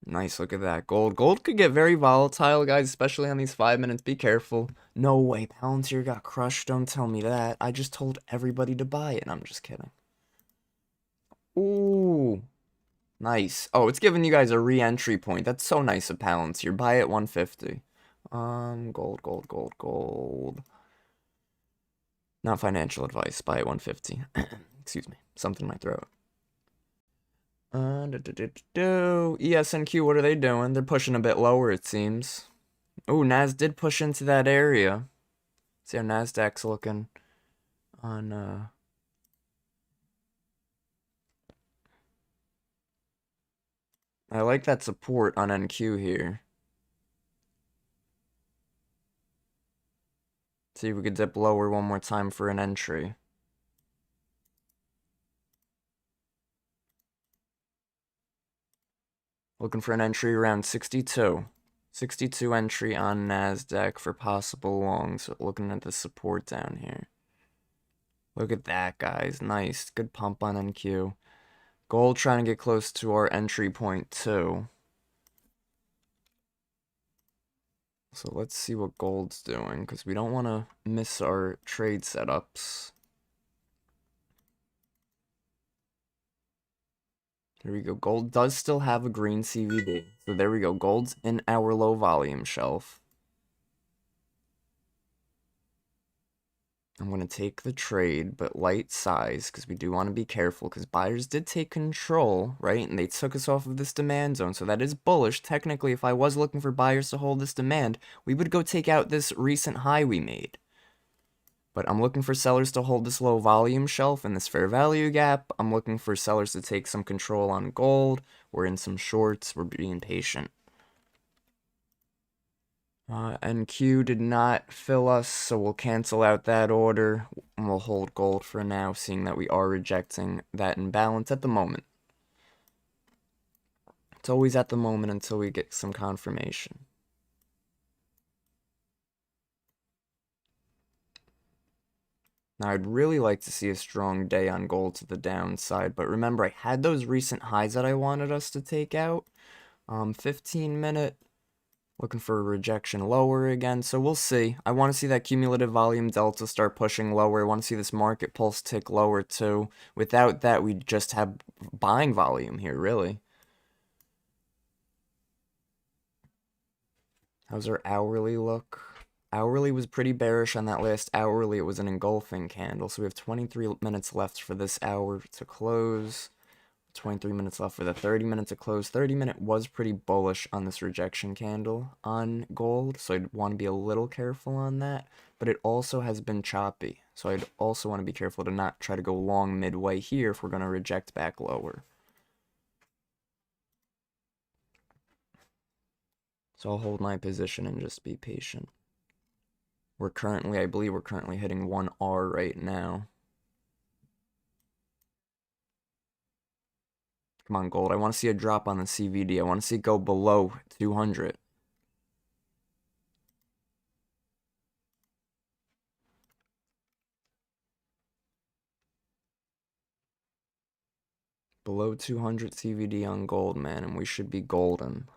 S1: Nice, look at that. Gold. Gold could get very volatile, guys, especially on these 5 minutes. Be careful. No way, Palantir got crushed. Don't tell me that. I just told everybody to buy it. I'm just kidding. Ooh. Nice. Oh, it's giving you guys a re-entry point. That's so nice of Palantir. Buy it 150. Gold, gold, gold, gold. Not financial advice. Buy it 150. Excuse me. Something in my throat. ESNQ, what are they doing? They're pushing a bit lower, it seems. Oh, Nas did push into that area. See how Nasdaq's looking on I like that support on NQ here. See if we could dip lower one more time for an entry. Looking for an entry around 62. 62 entry on NASDAQ for possible longs. Looking at the support down here. Look at that, guys. Nice. Good pump on NQ. Gold trying to get close to our entry point, too. So let's see what gold's doing, because we don't want to miss our trade setups. Here we go. Gold does still have a green CVD. So there we go. Gold's in our low volume shelf. I'm going to take the trade, but light size, because we do want to be careful, because buyers did take control, right? And they took us off of this demand zone, so that is bullish. Technically, if I was looking for buyers to hold this demand, we would go take out this recent high we made. But I'm looking for sellers to hold this low volume shelf and this fair value gap. I'm looking for sellers to take some control on gold. We're in some shorts. We're being patient. NQ did not fill us, so we'll cancel out that order. And we'll hold gold for now, seeing that we are rejecting that imbalance at the moment. It's always at the moment until we get some confirmation. Now, I'd really like to see a strong day on gold to the downside, but remember, I had those recent highs that I wanted us to take out. 15-minute, looking for a rejection lower again, so we'll see. I want to see that cumulative volume delta start pushing lower. I want to see this market pulse tick lower too. Without that, we just have buying volume here, really. How's our hourly look? Hourly was pretty bearish on that last hourly. It was an engulfing candle. So we have 23 minutes left for this hour to close. 23 minutes left for the 30 minute to close. 30 minute was pretty bullish on this rejection candle on gold. So I'd want to be a little careful on that. But it also has been choppy. So I'd also want to be careful to not try to go long midway here if we're going to reject back lower. So I'll hold my position and just be patient. I believe we're currently hitting 1R right now. Come on, gold. I want to see a drop on the CVD. I want to see it go below 200. Below 200 CVD on gold, man, and we should be golden.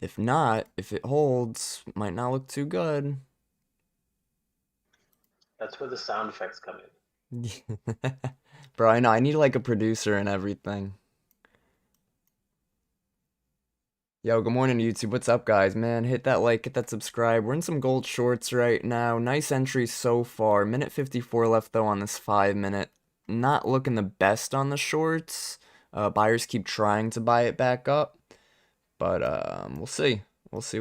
S1: If not, if it holds, might not look too good.
S4: That's where the sound effects come in.
S1: Bro, I know. I need like a producer and everything. Yo, good morning, YouTube. What's up, guys? Man, hit that like, hit that subscribe. We're in some gold shorts right now. Nice entry so far. Minute 54 left, though, on this 5-minute. Not looking the best on the shorts. Buyers keep trying to buy it back up. But we'll see. We'll see.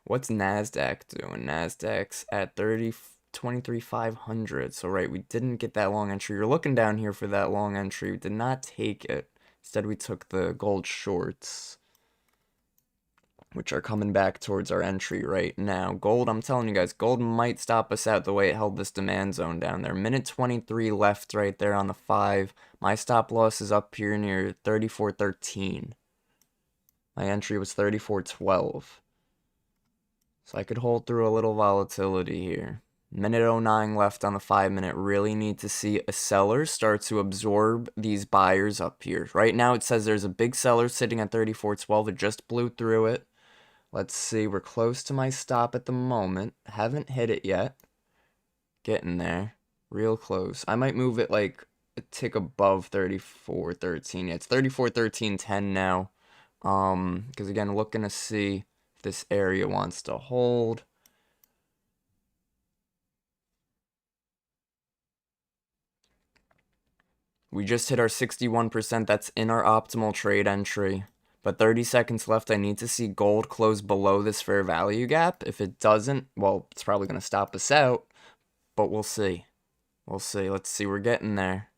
S1: What's NASDAQ doing? NASDAQ's at 23,500. So, right, we didn't get that long entry. You're looking down here for that long entry. We did not take it. Instead, we took the gold shorts, which are coming back towards our entry right now. Gold, I'm telling you guys, gold might stop us out the way it held this demand zone down there. Minute 23 left right there on the 5. My stop loss is up here near 34.13. My entry was 34.12. So I could hold through a little volatility here. Minute 09 left on the 5-minute. Really need to see a seller start to absorb these buyers up here. Right now it says there's a big seller sitting at 34.12. It just blew through it. Let's see. We're close to my stop at the moment. Haven't hit it yet. Getting there. Real close. I might move it like a tick above 34.13. Yeah, it's 34.13.10 now. Because again, looking to see if this area wants to hold. We just hit our 61%. That's in our optimal trade entry. But 30 seconds left. I need to see gold close below this fair value gap. If it doesn't, well, it's probably going to stop us out. But we'll see. Let's see. We're getting there.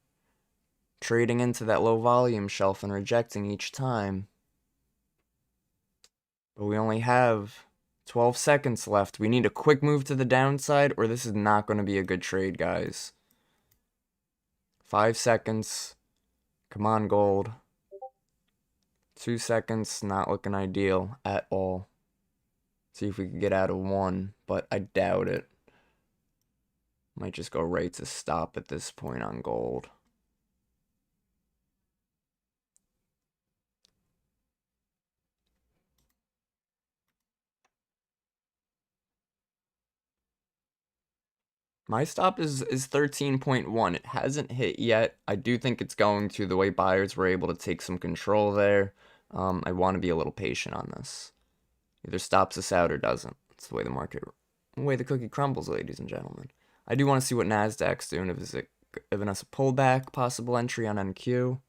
S1: Trading into that low volume shelf and rejecting each time. But we only have 12 seconds left. We need a quick move to the downside, or this is not going to be a good trade, guys. 5 seconds. Come on, gold. 2 seconds. Not looking ideal at all. See if we could get out of one, but I doubt it. Might just go right to stop at this point on gold. My stop is 13.1. It hasn't hit yet. I do think it's going to, the way buyers were able to take some control there. I want to be a little patient on this. Either stops us out or doesn't. That's the way the way the cookie crumbles, ladies and gentlemen. I do want to see what Nasdaq's doing. If it's giving us a pullback, possible entry on NQ.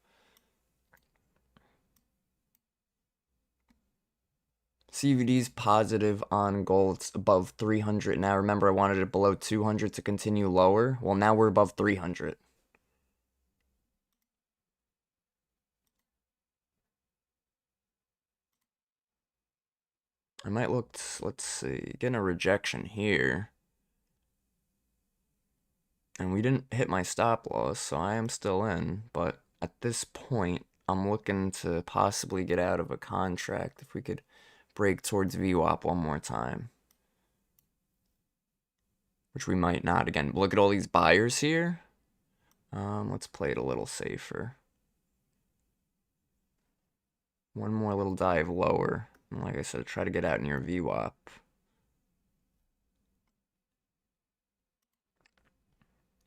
S1: CVD's positive on gold. It's above 300 now. Remember, I wanted it below 200 to continue lower. Well, now we're above 300. I might look, let's see, getting a rejection here. And we didn't hit my stop loss, so I am still in. But at this point, I'm looking to possibly get out of a contract if we could break towards VWAP one more time. Which we might not. Again, look at all these buyers here. Let's play it a little safer. One more little dive lower. And like I said, try to get out near VWAP.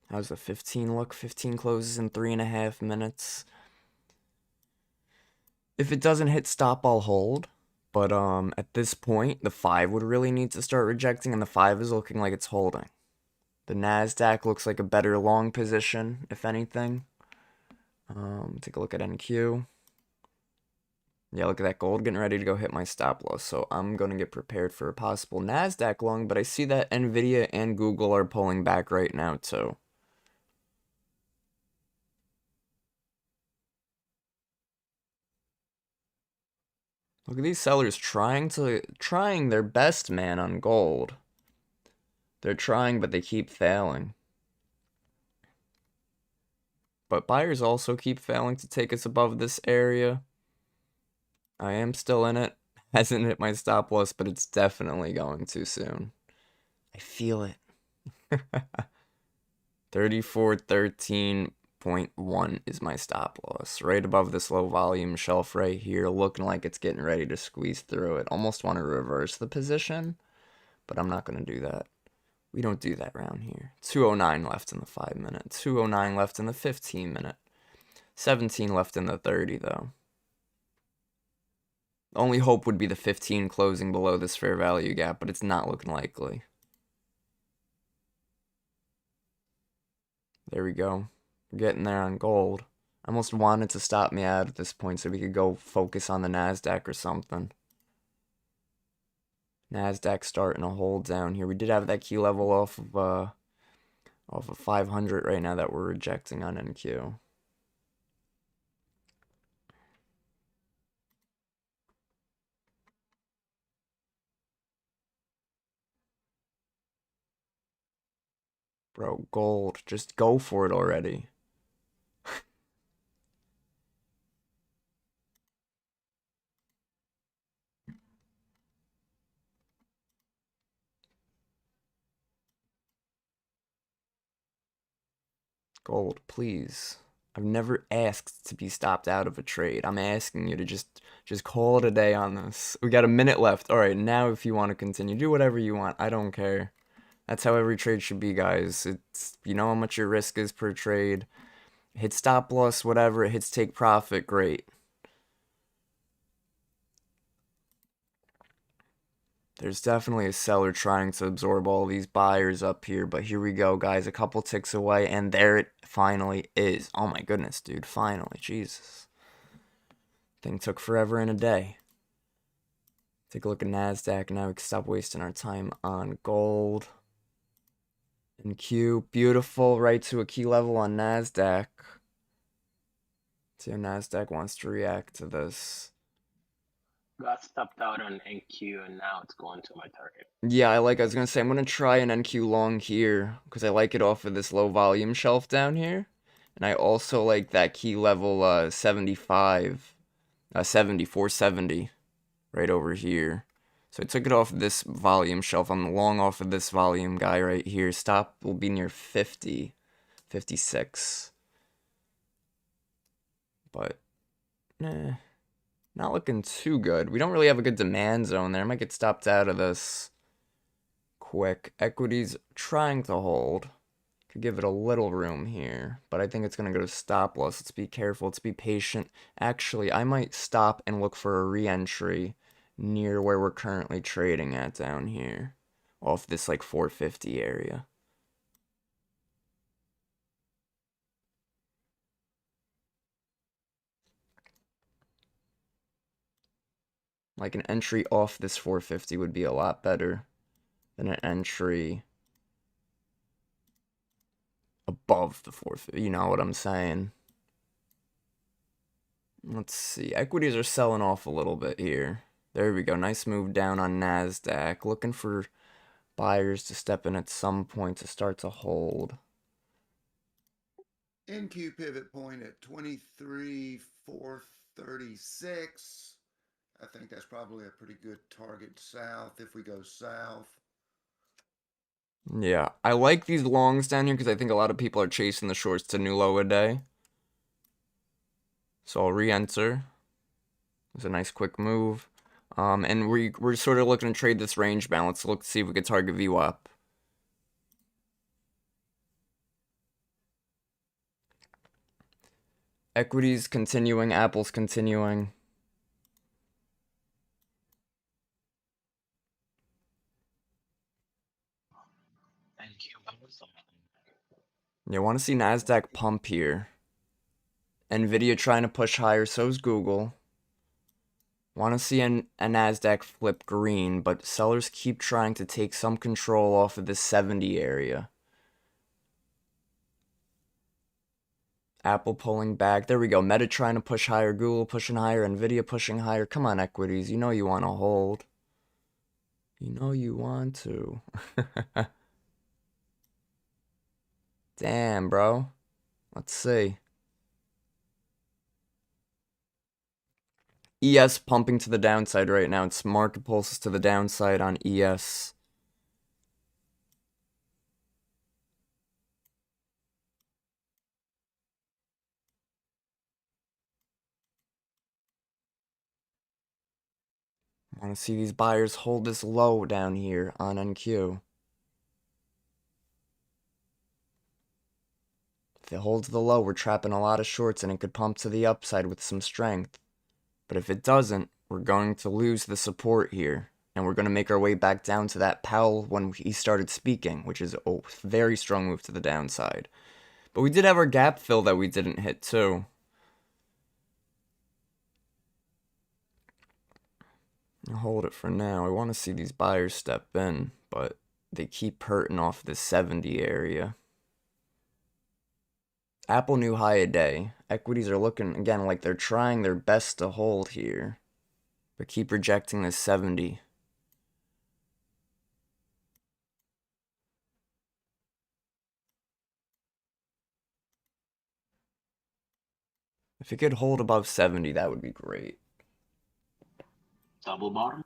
S1: How's the 15 look? 15 closes in 3.5 minutes. If it doesn't hit stop, I'll hold. But at this point, the 5 would really need to start rejecting, and the 5 is looking like it's holding. The Nasdaq looks like a better long position, if anything. Take a look at NQ. Yeah, look at that gold getting ready to go hit my stop loss. So I'm going to get prepared for a possible Nasdaq long, but I see that Nvidia and Google are pulling back right now too. Look at these sellers trying their best, man, on gold. They're trying, but they keep failing. But buyers also keep failing to take us above this area. I am still in it. Hasn't hit my stop loss, but it's definitely going too soon. I feel it. 3413.1 is my stop loss. Right above this low volume shelf right here, looking like it's getting ready to squeeze through it. Almost want to reverse the position, but I'm not going to do that. We don't do that around here. 209 left in the 5 minute. 209 left in the 15 minute. 17 left in the 30 though. The only hope would be the 15 closing below this fair value gap, but it's not looking likely. There we go. We're getting there on gold. I almost wanted to stop me out at this point so we could go focus on the Nasdaq or something. Nasdaq starting to hold down here. We did have that key level off of 500 right now that we're rejecting on NQ. Bro, gold. Just go for it already. Gold, please. I've never asked to be stopped out of a trade. I'm asking you to just call it a day on this. We got a minute left. All right, now if you want to continue, do whatever you want. I don't care. That's how every trade should be, guys. It's, you know how much your risk is per trade. Hit stop loss, whatever. It hits take profit, great. There's definitely a seller trying to absorb all these buyers up here, but here we go, guys. A couple ticks away, and there it finally is. Oh my goodness, dude. Finally. Jesus. Thing took forever and a day. Take a look at NASDAQ. Now we can stop wasting our time on gold. And Q. Beautiful. Right to a key level on NASDAQ. See how NASDAQ wants to react to this.
S4: Got stopped out on NQ and now it's going to my target.
S1: Yeah, I was going to say, I'm going to try an NQ long here because I like it off of this low volume shelf down here. And I also like that key level 7470 right over here. So I took it off this volume shelf. I'm long off of this volume guy right here. Stop will be near 50, 56. But, not looking too good. We don't really have a good demand zone there. I might get stopped out of this quick. Equities trying to hold. Could give it a little room here, but I think it's going to go to stop loss. Let's be careful. Let's be patient. Actually, I might stop and look for a re-entry near where we're currently trading at down here, off this like 450 area. Like an entry off this 450 would be a lot better than an entry above the 450. You know what I'm saying? Let's see. Equities are selling off a little bit here. There we go. Nice move down on NASDAQ. Looking for buyers to step in at some point to start to hold.
S2: NQ pivot point at 23,436. I think that's probably a pretty good target south if we go south.
S1: Yeah, I like these longs down here because I think a lot of people are chasing the shorts to new low a day. So I'll re-enter. It's a nice quick move. And we're sort of looking to trade this range balance. Look to see if we could target VWAP. Equities continuing, Apple's continuing. You want to see NASDAQ pump here. Nvidia trying to push higher, so's Google. Want to see a NASDAQ flip green, but sellers keep trying to take some control off of this 70 area. Apple pulling back. There we go. Meta trying to push higher, Google pushing higher, Nvidia pushing higher. Come on, equities. You know you want to hold. You know you want to. Damn, bro. Let's see. ES pumping to the downside right now. It's market pulses to the downside on ES. I want to see these buyers hold this low down here on NQ. If it holds the low, we're trapping a lot of shorts and it could pump to the upside with some strength. But if it doesn't, we're going to lose the support here. And we're going to make our way back down to that Powell when he started speaking, which is a very strong move to the downside. But we did have our gap fill that we didn't hit too. I'll hold it for now. I want to see these buyers step in, but they keep hurting off this 70 area. Apple new high a day. Equities are looking, again, like they're trying their best to hold here, but keep rejecting this 70. If it could hold above 70, that would be great.
S4: Double bottom?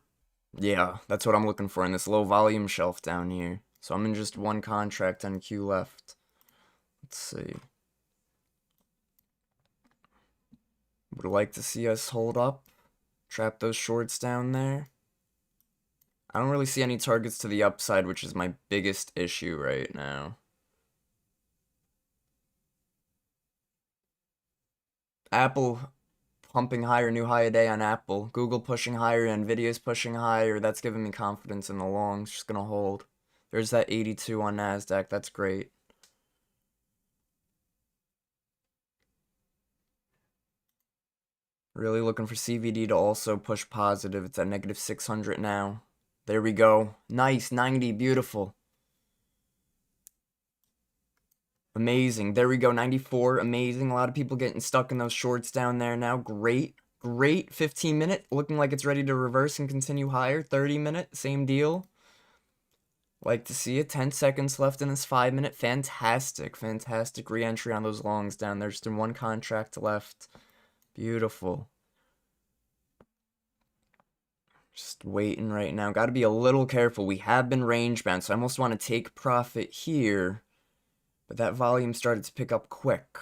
S1: Yeah, that's what I'm looking for in this low volume shelf down here. So I'm in just one contract on Q left. Let's see. Would like to see us hold up. Trap those shorts down there. I don't really see any targets to the upside, which is my biggest issue right now. Apple pumping higher, new high a day on Apple. Google pushing higher, Nvidia's pushing higher. That's giving me confidence in the longs. Just gonna hold. There's that 82 on NASDAQ. That's great. Really looking for CVD to also push positive. It's at negative 600 now. There we go. Nice, 90, beautiful. Amazing. There we go, 94, amazing. A lot of people getting stuck in those shorts down there now. Great, great. 15-minute, looking like it's ready to reverse and continue higher. 30-minute, same deal. Like to see it. 10 seconds left in this 5-minute. Fantastic, fantastic re-entry on those longs down there. Just in one contract left. Beautiful. Just waiting right now. Got to be a little careful. We have been range bound, so I almost want to take profit here. But that volume started to pick up quick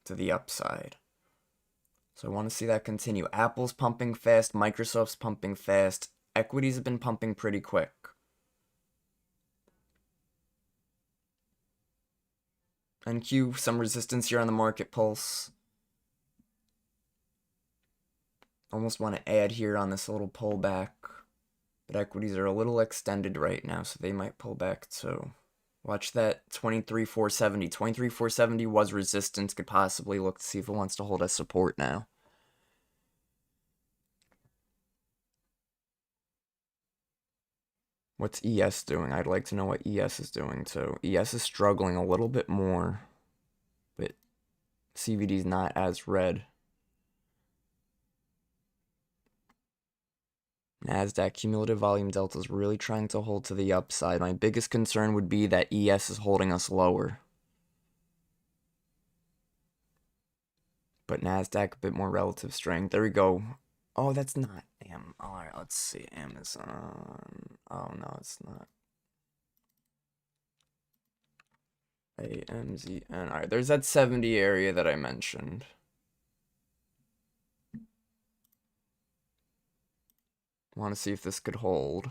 S1: to the upside. So I want to see that continue. Apple's pumping fast. Microsoft's pumping fast. Equities have been pumping pretty quick. NQ, some resistance here on the market pulse. Almost want to add here on this little pullback. But equities are a little extended right now, so they might pull back too. Watch that 23,470. 23,470 was resistance. Could possibly look to see if it wants to hold as support now. What's ES doing? I'd like to know what ES is doing too. ES is struggling a little bit more, but CVD's not as red. NASDAQ cumulative volume delta is really trying to hold to the upside. My biggest concern would be that ES is holding us lower. But NASDAQ a bit more relative strength. There we go. Oh, that's not AM. Alright, let's see. Amazon. Oh, no, it's not. AMZN. Alright, there's that 70 area that I mentioned. Want to see if this could hold.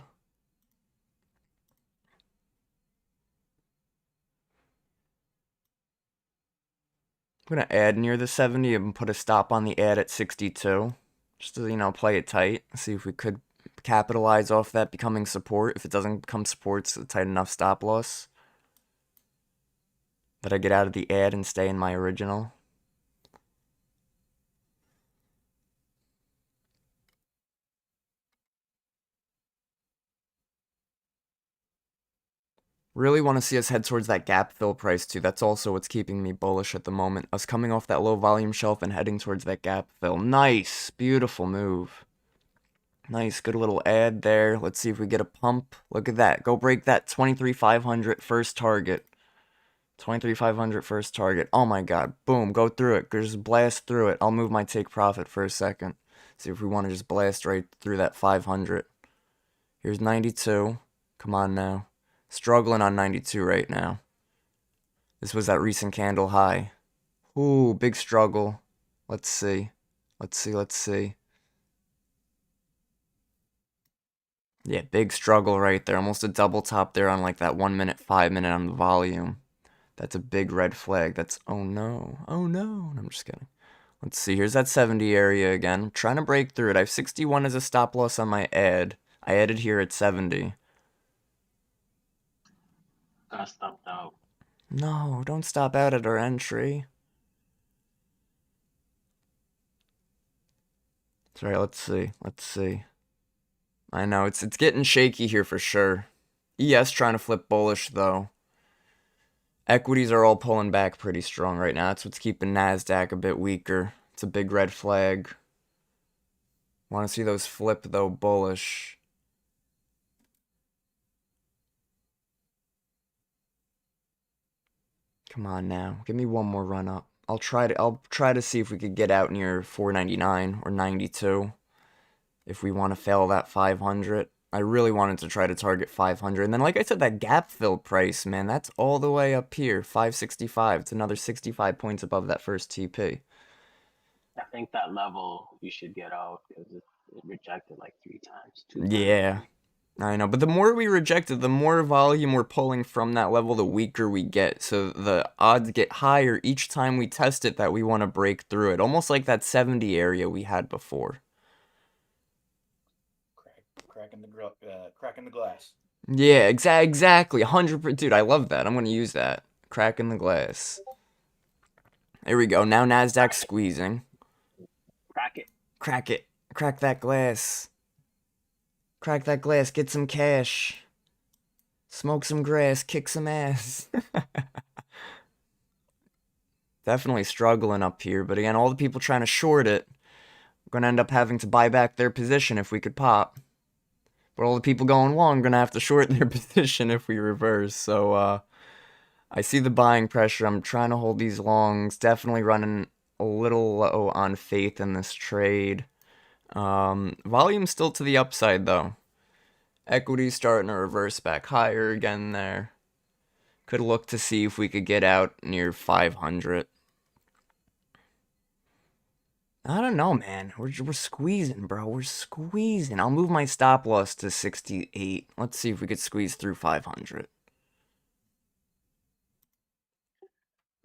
S1: I'm going to add near the 70 and put a stop on the add at 62. Just to, you know, play it tight. See if we could capitalize off that becoming support. If it doesn't become support, it's a tight enough stop loss that I get out of the add and stay in my original. Really want to see us head towards that gap fill price too. That's also what's keeping me bullish at the moment. Us coming off that low volume shelf and heading towards that gap fill. Nice. Beautiful move. Nice. Good little add there. Let's see if we get a pump. Look at that. Go break that 23,500 first target. 23,500 first target. Oh my god. Boom. Go through it. Just blast through it. I'll move my take profit for a second. See if we want to just blast right through that 500. Here's 92. Come on now. Struggling on 92 right now. This was that recent candle high. Ooh, big struggle. Let's see. Let's see. Yeah, big struggle right there. Almost a double top there on like that 1 minute, 5 minute on the volume. That's a big red flag. That's, oh no. Oh no. I'm just kidding. Let's see. Here's that 70 area again. I'm trying to break through it. I have 61 as a stop loss on my add. I added here at 70.
S4: Got stopped out.
S1: No, don't stop out at our entry. Sorry, let's see. I know, it's getting shaky here for sure. ES trying to flip bullish, though. Equities are all pulling back pretty strong right now. That's what's keeping NASDAQ a bit weaker. It's a big red flag. Want to see those flip, though, bullish. Come on now. Give me one more run up. I'll try to see if we could get out near 499 or 92 if we want to fail that 500. I really wanted to try to target 500. And then like I said, that gap fill price, man, that's all the way up here, 565. It's another 65 points above that first TP.
S4: I think that level you should get out because it rejected like 3 times. 2 times.
S1: Yeah. I know, but the more we reject it, the more volume we're pulling from that level, the weaker we get. So the odds get higher each time we test it that we want to break through it. Almost like that 70 area we had before.
S5: Cracking the glass.
S1: Yeah, exactly. 100%. Dude, I love that. I'm going to use that. Cracking the glass. There we go. Now NASDAQ's squeezing.
S4: Crack it.
S1: Crack it. Crack that glass. Crack that glass, get some cash. Smoke some grass, kick some ass. Definitely struggling up here, but again, all the people trying to short it, we're going to end up having to buy back their position if we could pop. But all the people going long are going to have to short their position if we reverse. So, I see the buying pressure. I'm trying to hold these longs. Definitely running a little low on faith in this trade. Volume's still to the upside though. Equity's starting to reverse back higher again there. Could look to see if we could get out near 500. I don't know, man. We're squeezing, bro. We're squeezing. I'll move my stop loss to 68. Let's see if we could squeeze through 500.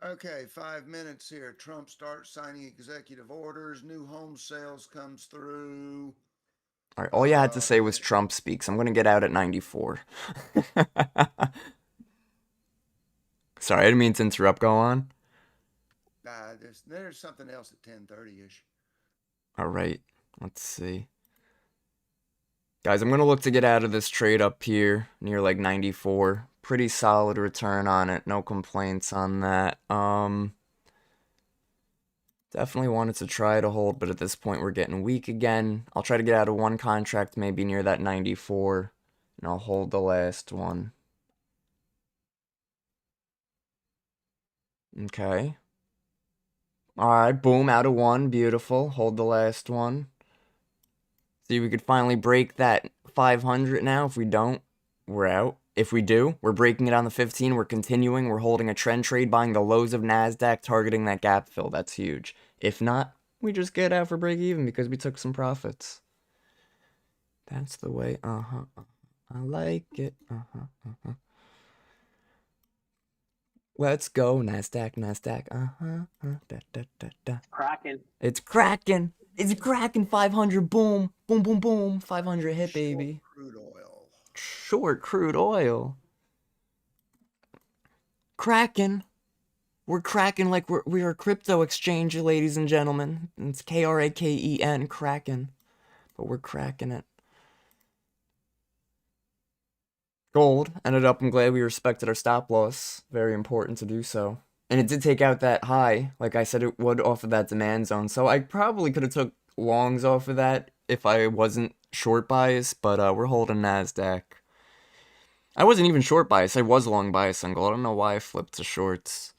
S3: Okay, 5 minutes here. Trump starts signing executive orders. New home sales comes through.
S1: All right, all you had to say was Trump speaks. I'm going to get out at 94. Sorry, I didn't mean to interrupt. Go on.
S3: There's something else at 10:30ish.
S1: All right, let's see. Guys, I'm going to look to get out of this trade up here near like 94. Pretty solid return on it. No complaints on that. Definitely wanted to try to hold, but at this point we're getting weak again. I'll try to get out of one contract maybe near that 94, and I'll hold the last one. Okay. Alright, boom, out of one. Beautiful. Hold the last one. See, we could finally break that 500 now. If we don't, we're out. If we do, we're breaking it on the 15. We're continuing. We're holding a trend trade, buying the lows of NASDAQ, targeting that gap fill. That's huge. If not, we just get out for break even because we took some profits. That's the way. I like it. Let's go, NASDAQ, NASDAQ.
S4: Cracking.
S1: It's cracking. It's cracking. 500. Boom. Boom, boom, boom. 500 hit, baby.
S3: Crude oil.
S1: Short crude oil. Cracking. We're cracking like we are a crypto exchange, ladies and gentlemen. It's Kraken, cracking. But we're cracking it. Gold ended up, I'm glad we respected our stop loss. Very important to do so. And it did take out that high, like I said it would, off of that demand zone. So I probably could have took longs off of that if I wasn't short bias, but we're holding NASDAQ. I wasn't even short bias, I was long bias on gold. I don't know why I flipped to shorts.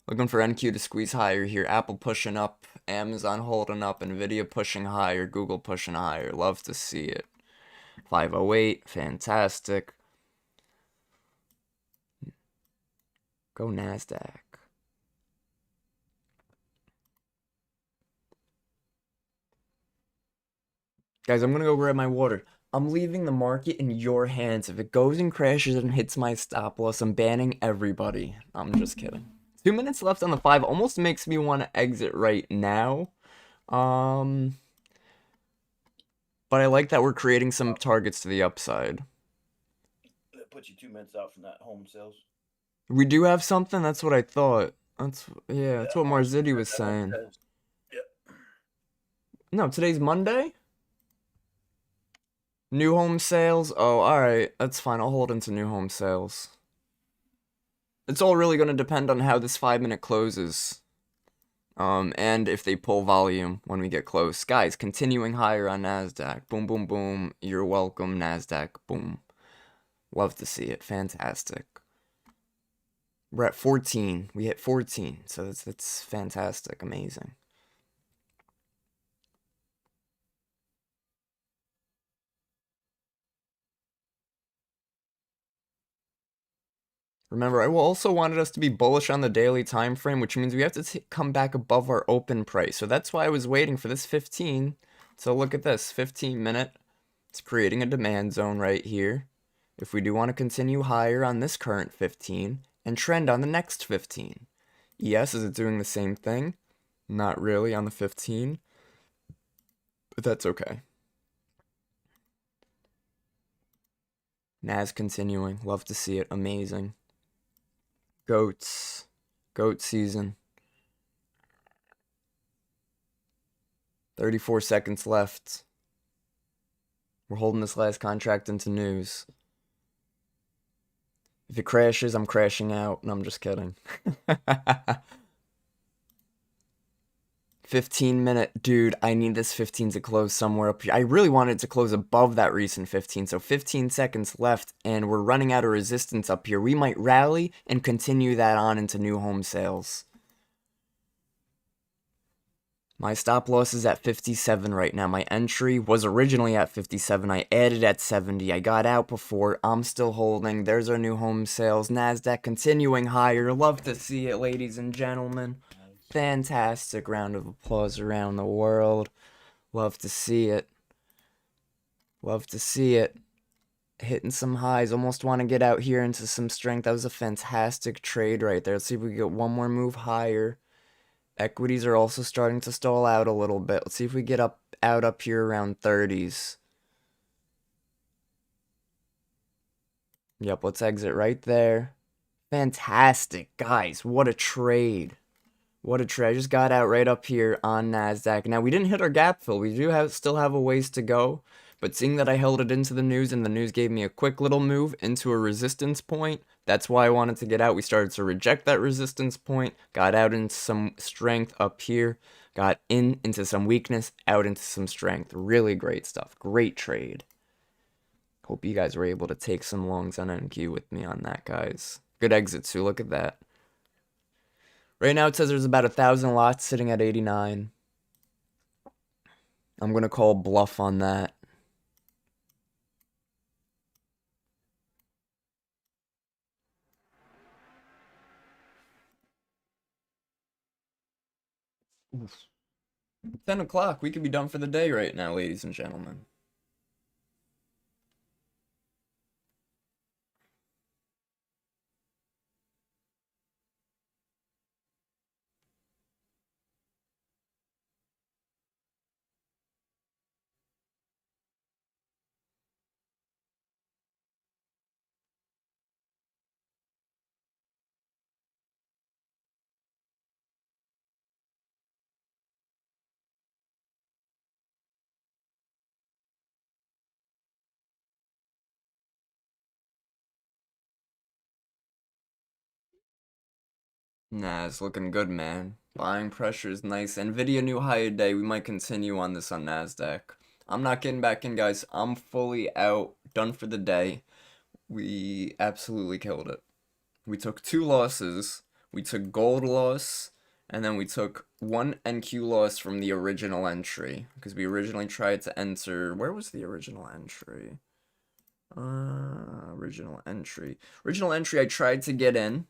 S1: Looking for NQ to squeeze higher here. Apple pushing up, Amazon holding up, Nvidia pushing higher, Google pushing higher. Love to see it. 508, fantastic. Go NASDAQ. Guys, I'm gonna go grab my water. I'm leaving the market in your hands. If it goes and crashes and hits my stop loss, I'm banning everybody. I'm just kidding. 2 minutes left on the 5. Almost makes me want to exit right now. But I like that we're creating some targets to the upside.
S5: That puts you 2 minutes out from that home sales.
S1: We do have something? That's what I thought. That's what Marzidi was saying.
S5: Yep.
S1: No, today's Monday? New home sales? Oh, alright. That's fine. I'll hold into new home sales. It's all really going to depend on how this 5-minute closes. And if they pull volume when we get close. Guys, continuing higher on NASDAQ. Boom, boom, boom. You're welcome, NASDAQ. Boom. Love to see it. Fantastic. We're at 14. We hit 14. So that's fantastic. Amazing. Remember, I also wanted us to be bullish on the daily time frame, which means we have to come back above our open price. So that's why I was waiting for this 15. So look at this, 15 minute. It's creating a demand zone right here. If we do want to continue higher on this current 15 and trend on the next 15. ES, is it doing the same thing? Not really on the 15, but that's okay. NAS continuing, love to see it, amazing. Goats. Goat season. 34 seconds left. We're holding this last contract into news. If it crashes, I'm crashing out. No, I'm just kidding. 15-minute. Dude, I need this 15 to close somewhere up here. I really wanted it to close above that recent 15. So 15 seconds left, and we're running out of resistance up here. We might rally and continue that on into new home sales. My stop loss is at 57 right now. My entry was originally at 57. I added at 70. I got out before. I'm still holding. There's our new home sales. NASDAQ continuing higher. Love to see it, ladies and gentlemen. Fantastic round of applause around the world. Love to see it. Love to see it. Hitting some highs. Almost want to get out here into some strength. That was a fantastic trade right there. Let's see if we can get one more move higher. Equities are also starting to stall out a little bit. Let's see if we get up here around 30s. Yep, let's exit right there. Fantastic, guys. What a trade. What a trade. I just got out right up here on NASDAQ. Now, we didn't hit our gap fill. We do still have a ways to go. But seeing that I held it into the news and the news gave me a quick little move into a resistance point, that's why I wanted to get out. We started to reject that resistance point, got out into some strength up here, got into some weakness, out into some strength. Really great stuff. Great trade. Hope you guys were able to take some longs on NQ with me on that, guys. Good exit too. Look at that. Right now it says there's about 1,000 lots sitting at 89. I'm going to call bluff on that. Oof. 10 o'clock. We could be done for the day right now, ladies and gentlemen. Nah, it's looking good, man. Buying pressure is nice. Nvidia new high a day. We might continue on this on NASDAQ. I'm not getting back in, guys. I'm fully out. Done for the day. We absolutely killed it. We took 2 losses. We took gold loss. And then we took 1 NQ loss from the original entry. Because we originally tried to enter... Where was the original entry? Original entry. Original entry, I tried to get in.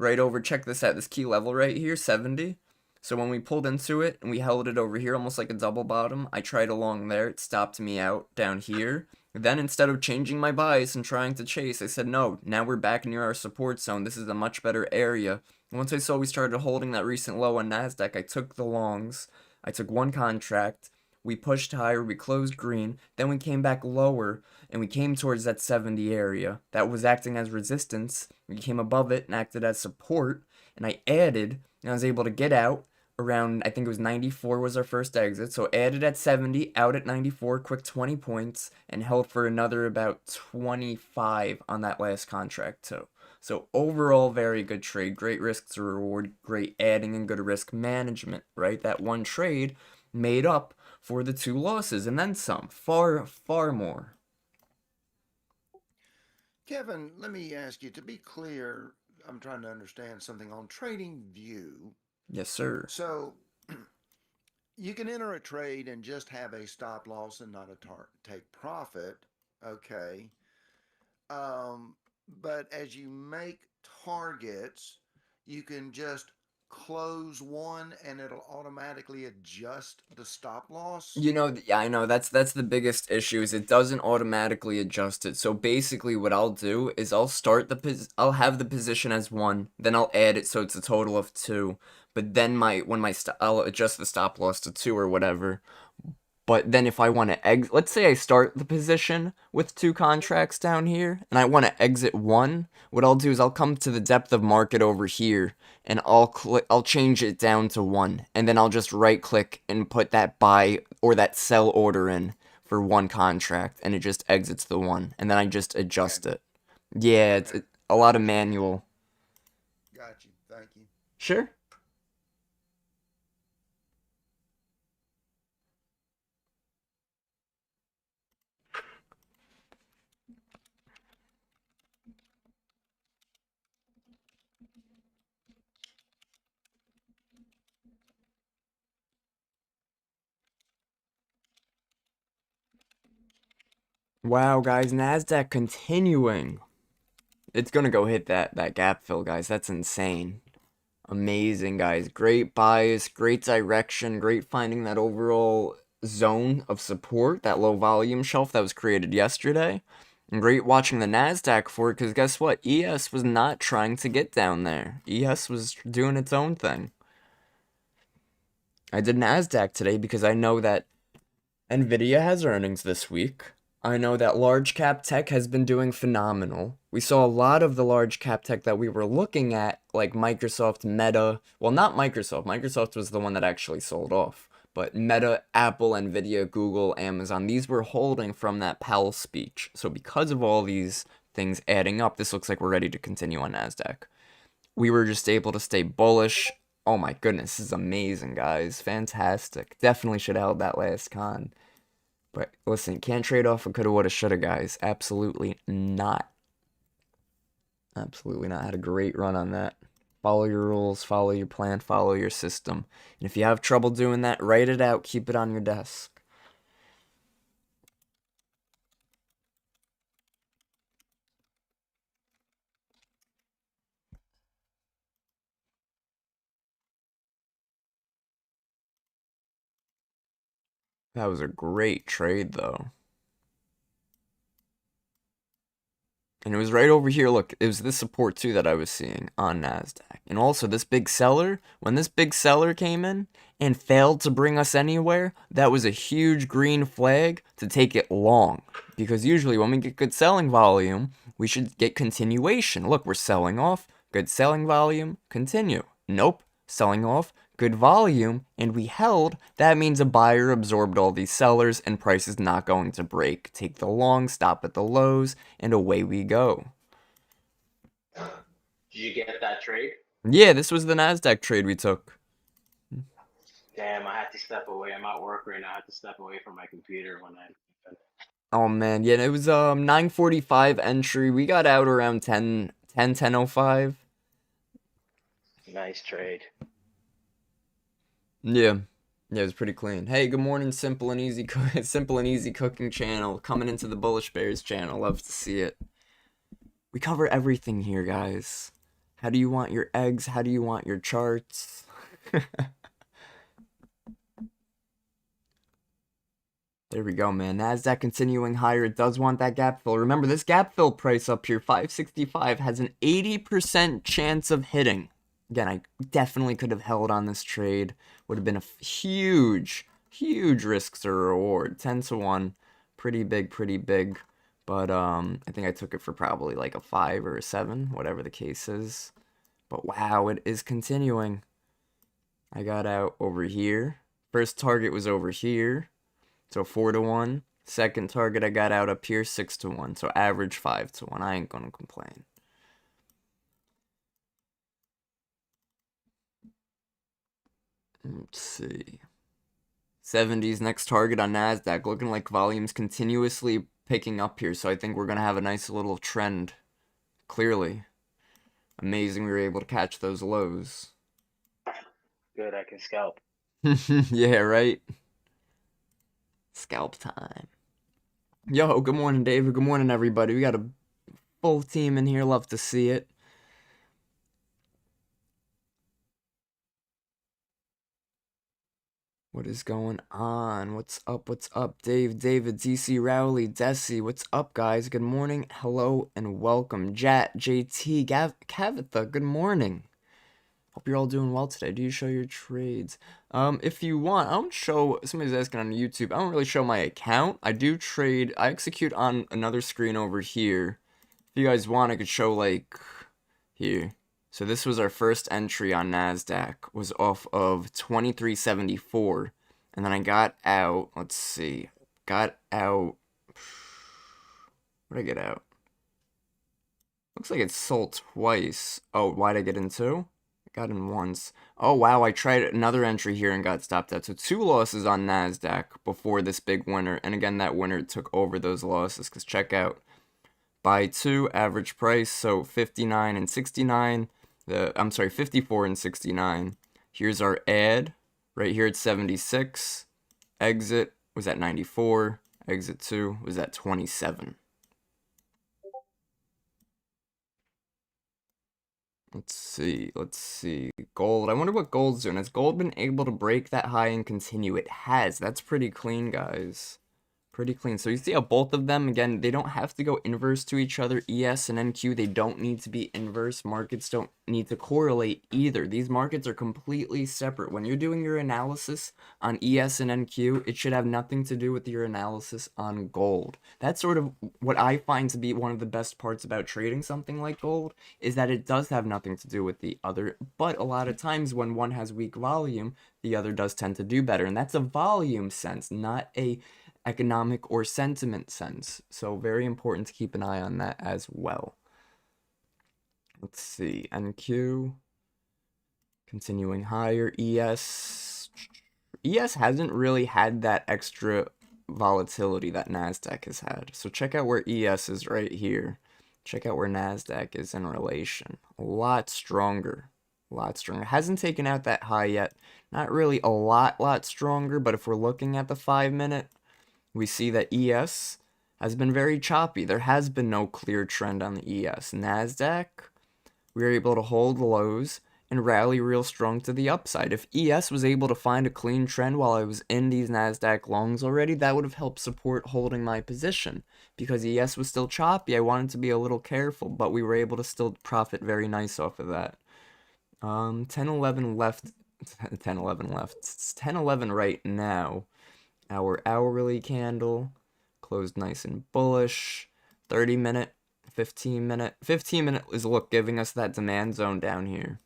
S1: Right over, check this out, this key level right here, 70. So when we pulled into it and we held it over here, almost like a double bottom, I tried along there, it stopped me out down here. Then instead of changing my bias and trying to chase, I said, no, now we're back near our support zone. This is a much better area. Once I saw we started holding that recent low on NASDAQ, I took the longs. I took 1 contract. We pushed higher, we closed green, then we came back lower, and we came towards that 70 area. That was acting as resistance. We came above it and acted as support, and I added, and I was able to get out around, I think it was 94 was our first exit, so added at 70, out at 94, quick 20 points, and held for another about 25 on that last contract too. So overall, very good trade, great risk to reward, great adding and good risk management, right? That one trade made up for the 2 losses, and then some. Far, far more.
S3: Kevin, let me ask you to be clear. I'm trying to understand something on Trading View.
S1: Yes, sir.
S3: So you can enter a trade and just have a stop loss and not a take profit. Okay. But as you make targets, you can just close one and it'll automatically adjust the stop loss.
S1: You know, yeah, I know that's the biggest issue is it doesn't automatically adjust it. So basically what I'll do is I'll I'll have the position as 1, then I'll add it so it's a total of 2. But then I'll adjust the stop loss to 2 or whatever. But then if I want to let's say I start the position with 2 contracts down here, and I want to exit 1, what I'll do is I'll come to the depth of market over here, and I'll change it down to 1, and then I'll just right click and put that buy or that sell order in for 1 contract, and it just exits the 1, and then I just adjust it. Yeah, it's a lot of manual.
S3: Got you. Thank you.
S1: Sure. Wow, guys, NASDAQ continuing. It's gonna go hit that gap fill, guys. That's insane. Amazing, guys. Great bias, great direction, great finding that overall zone of support, that low volume shelf that was created yesterday. And great watching the NASDAQ for it, because guess what? ES was not trying to get down there. ES was doing its own thing. I did NASDAQ today because I know that Nvidia has earnings this week. I know that large cap tech has been doing phenomenal. We saw a lot of the large cap tech that we were looking at, like Microsoft, Meta. Well, not Microsoft. Microsoft was the one that actually sold off. But Meta, Apple, Nvidia, Google, Amazon, these were holding from that Powell speech. So because of all these things adding up, this looks like we're ready to continue on NASDAQ. We were just able to stay bullish. Oh my goodness, this is amazing, guys. Fantastic. Definitely should have held that last con. But listen, can't trade off a coulda, woulda, shoulda, guys. Absolutely not. Absolutely not. Had a great run on that. Follow your rules, follow your plan, follow your system. And if you have trouble doing that, write it out, keep it on your desk. That was a great trade, though. And it was right over here. Look, it was this support, too, that I was seeing on NASDAQ. And also, this big seller, when this big seller came in and failed to bring us anywhere, that was a huge green flag to take it long. Because usually, when we get good selling volume, we should get continuation. Look, we're selling off, good selling volume, continue. Nope, selling off, good volume, and we held. That means a buyer absorbed all these sellers and price is not going to break. Take the long, stop at the lows, and away we go.
S4: Did you get that trade?
S1: Yeah, this was the NASDAQ trade we took.
S4: Damn, I had to step away. I'm at work right now. I had to step away from my computer when I.
S1: Oh man, yeah, it was 9:45 entry. We got out around 10:05.
S4: Nice trade.
S1: Yeah. Yeah, it was pretty clean. Hey, good morning, Simple and Easy Simple and Easy Cooking channel. Coming into the Bullishbrs channel. Love to see it. We cover everything here, guys. How do you want your eggs? How do you want your charts? There we go, man. NASDAQ continuing higher. It does want that gap fill. Remember, this gap fill price up here, 565, has an 80% chance of hitting. Again, I definitely could have held on this trade. Would have been a huge, huge risk to reward. 10 to 1. Pretty big, pretty big. But I think I took it for probably like a 5 or a 7, whatever the case is. But wow, it is continuing. I got out over here. First target was over here. So 4 to 1. Second target I got out up here, 6 to 1. So average 5 to 1. I ain't gonna complain. Let's see. 70s next target on NASDAQ. Looking like volume's continuously picking up here. So I think we're gonna have a nice little trend. Clearly. Amazing we were able to catch those lows.
S4: Good, I can scalp.
S1: Yeah, right? Scalp time. Yo, good morning, David. Good morning, everybody. We got a full team in here. Love to see it. What is going on? What's up? What's up? Dave, David, DC, Rowley, Desi. What's up, guys? Good morning. Hello and welcome. Jat, JT, Kavitha. Good morning. Hope you're all doing well today. Do you show your trades? If you want, I don't show, somebody's asking on YouTube, I don't really show my account. I do trade, I execute on another screen over here. If you guys want, I could show like, here. So this was our first entry on NASDAQ, was off of 2374. And then I got out, let's see, got out, what did I get out? Looks like it sold twice. Oh, why'd I get in two? Got in once. Oh wow, I tried another entry here and got stopped out. So 2 losses on NASDAQ before this big winner. And again, that winner took over those losses. Because check out. Buy 2, average price. So 59 and 69. I'm sorry, 54 and 69. Here's our add. Right here at 76. Exit was at 94. exit 2 was at 27. Let's see. Gold. I wonder what gold's doing. Has gold been able to break that high and continue? It has. That's pretty clean, guys. Pretty clean. So you see how both of them, again, they don't have to go inverse to each other. ES and NQ, they don't need to be inverse. Markets don't need to correlate either. These markets are completely separate. When you're doing your analysis on ES and NQ, it should have nothing to do with your analysis on gold. That's sort of what I find to be one of the best parts about trading something like gold, is that it does have nothing to do with the other. But a lot of times when one has weak volume, the other does tend to do better. And that's a volume sense, not a economic or sentiment sense. So very important to keep an eye on that as well. Let's see. NQ. Continuing higher. ES. ES hasn't really had that extra volatility that NASDAQ has had. So check out where ES is right here. Check out where NASDAQ is in relation. A lot stronger. A lot stronger. Hasn't taken out that high yet. Not really a lot stronger, but if we're looking at the 5-minute, we see that ES has been very choppy. There has been no clear trend on the ES. NASDAQ, we were able to hold lows and rally real strong to the upside. If ES was able to find a clean trend while I was in these NASDAQ longs already, that would have helped support holding my position. Because ES was still choppy, I wanted to be a little careful, but we were able to still profit very nice off of that. 10-11 left. 10-11 left. It's 10-11 right now. Our hourly candle closed nice and bullish. 30-minute, 15-minute. 15-minute is, look, giving us that demand zone down here.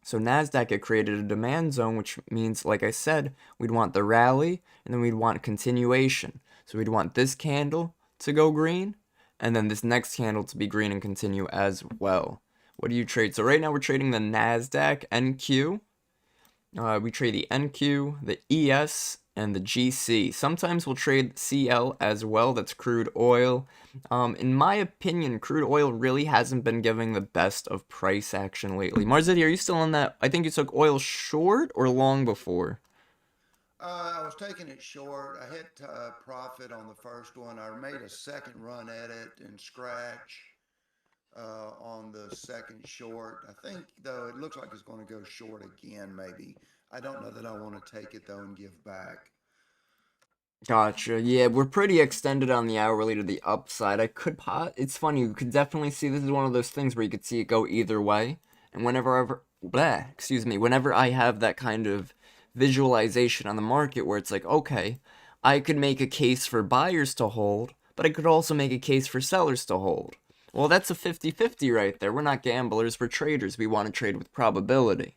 S1: So NASDAQ had created a demand zone, which means, like I said, we'd want the rally, and then we'd want continuation. So we'd want this candle to go green, and then this next candle to be green and continue as well. What do you trade? So right now we're trading the NASDAQ NQ. We trade the NQ, the ES, and the GC. Sometimes we'll trade CL as well, that's crude oil. In my opinion, crude oil really hasn't been giving the best of price action lately. Marzidi, are you still on that? I think you took oil short or long before?
S3: I was taking it short. I hit profit on the first one. I made a second run at it and scratch on the second short. I think, though, it looks like it's going to go short again, maybe. I don't know that I want to take it, though, and give back.
S1: Gotcha. Yeah, we're pretty extended on the hourly to the upside. It's funny, you could definitely see this is one of those things where you could see it go either way. And whenever I have that kind of visualization on the market where it's like, okay, I could make a case for buyers to hold, but I could also make a case for sellers to hold. Well, that's a 50-50 right there. We're not gamblers, we're traders. We want to trade with probability.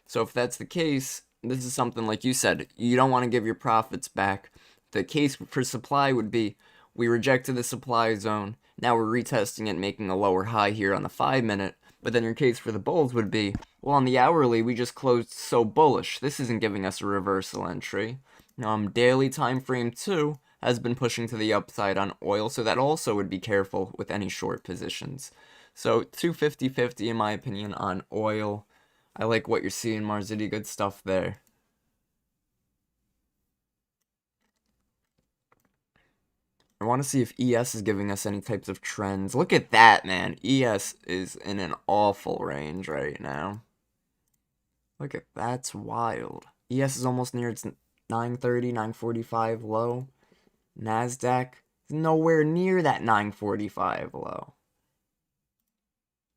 S1: So if that's the case, this is something like you said, you don't want to give your profits back. The case for supply would be, we rejected the supply zone, now we're retesting it, making a lower high here on the 5-minute, but then your case for the bulls would be, well, on the hourly, we just closed so bullish, this isn't giving us a reversal entry. Daily time frame 2 has been pushing to the upside on oil, so that also would be careful with any short positions. So 250-50 in my opinion on oil. I like what you're seeing, Marzidi, good stuff there. I want to see if ES is giving us any types of trends. Look at that, man. ES is in an awful range right now. Look at that's wild. ES is almost near its 930, 945 low. NASDAQ is nowhere near that 945 low.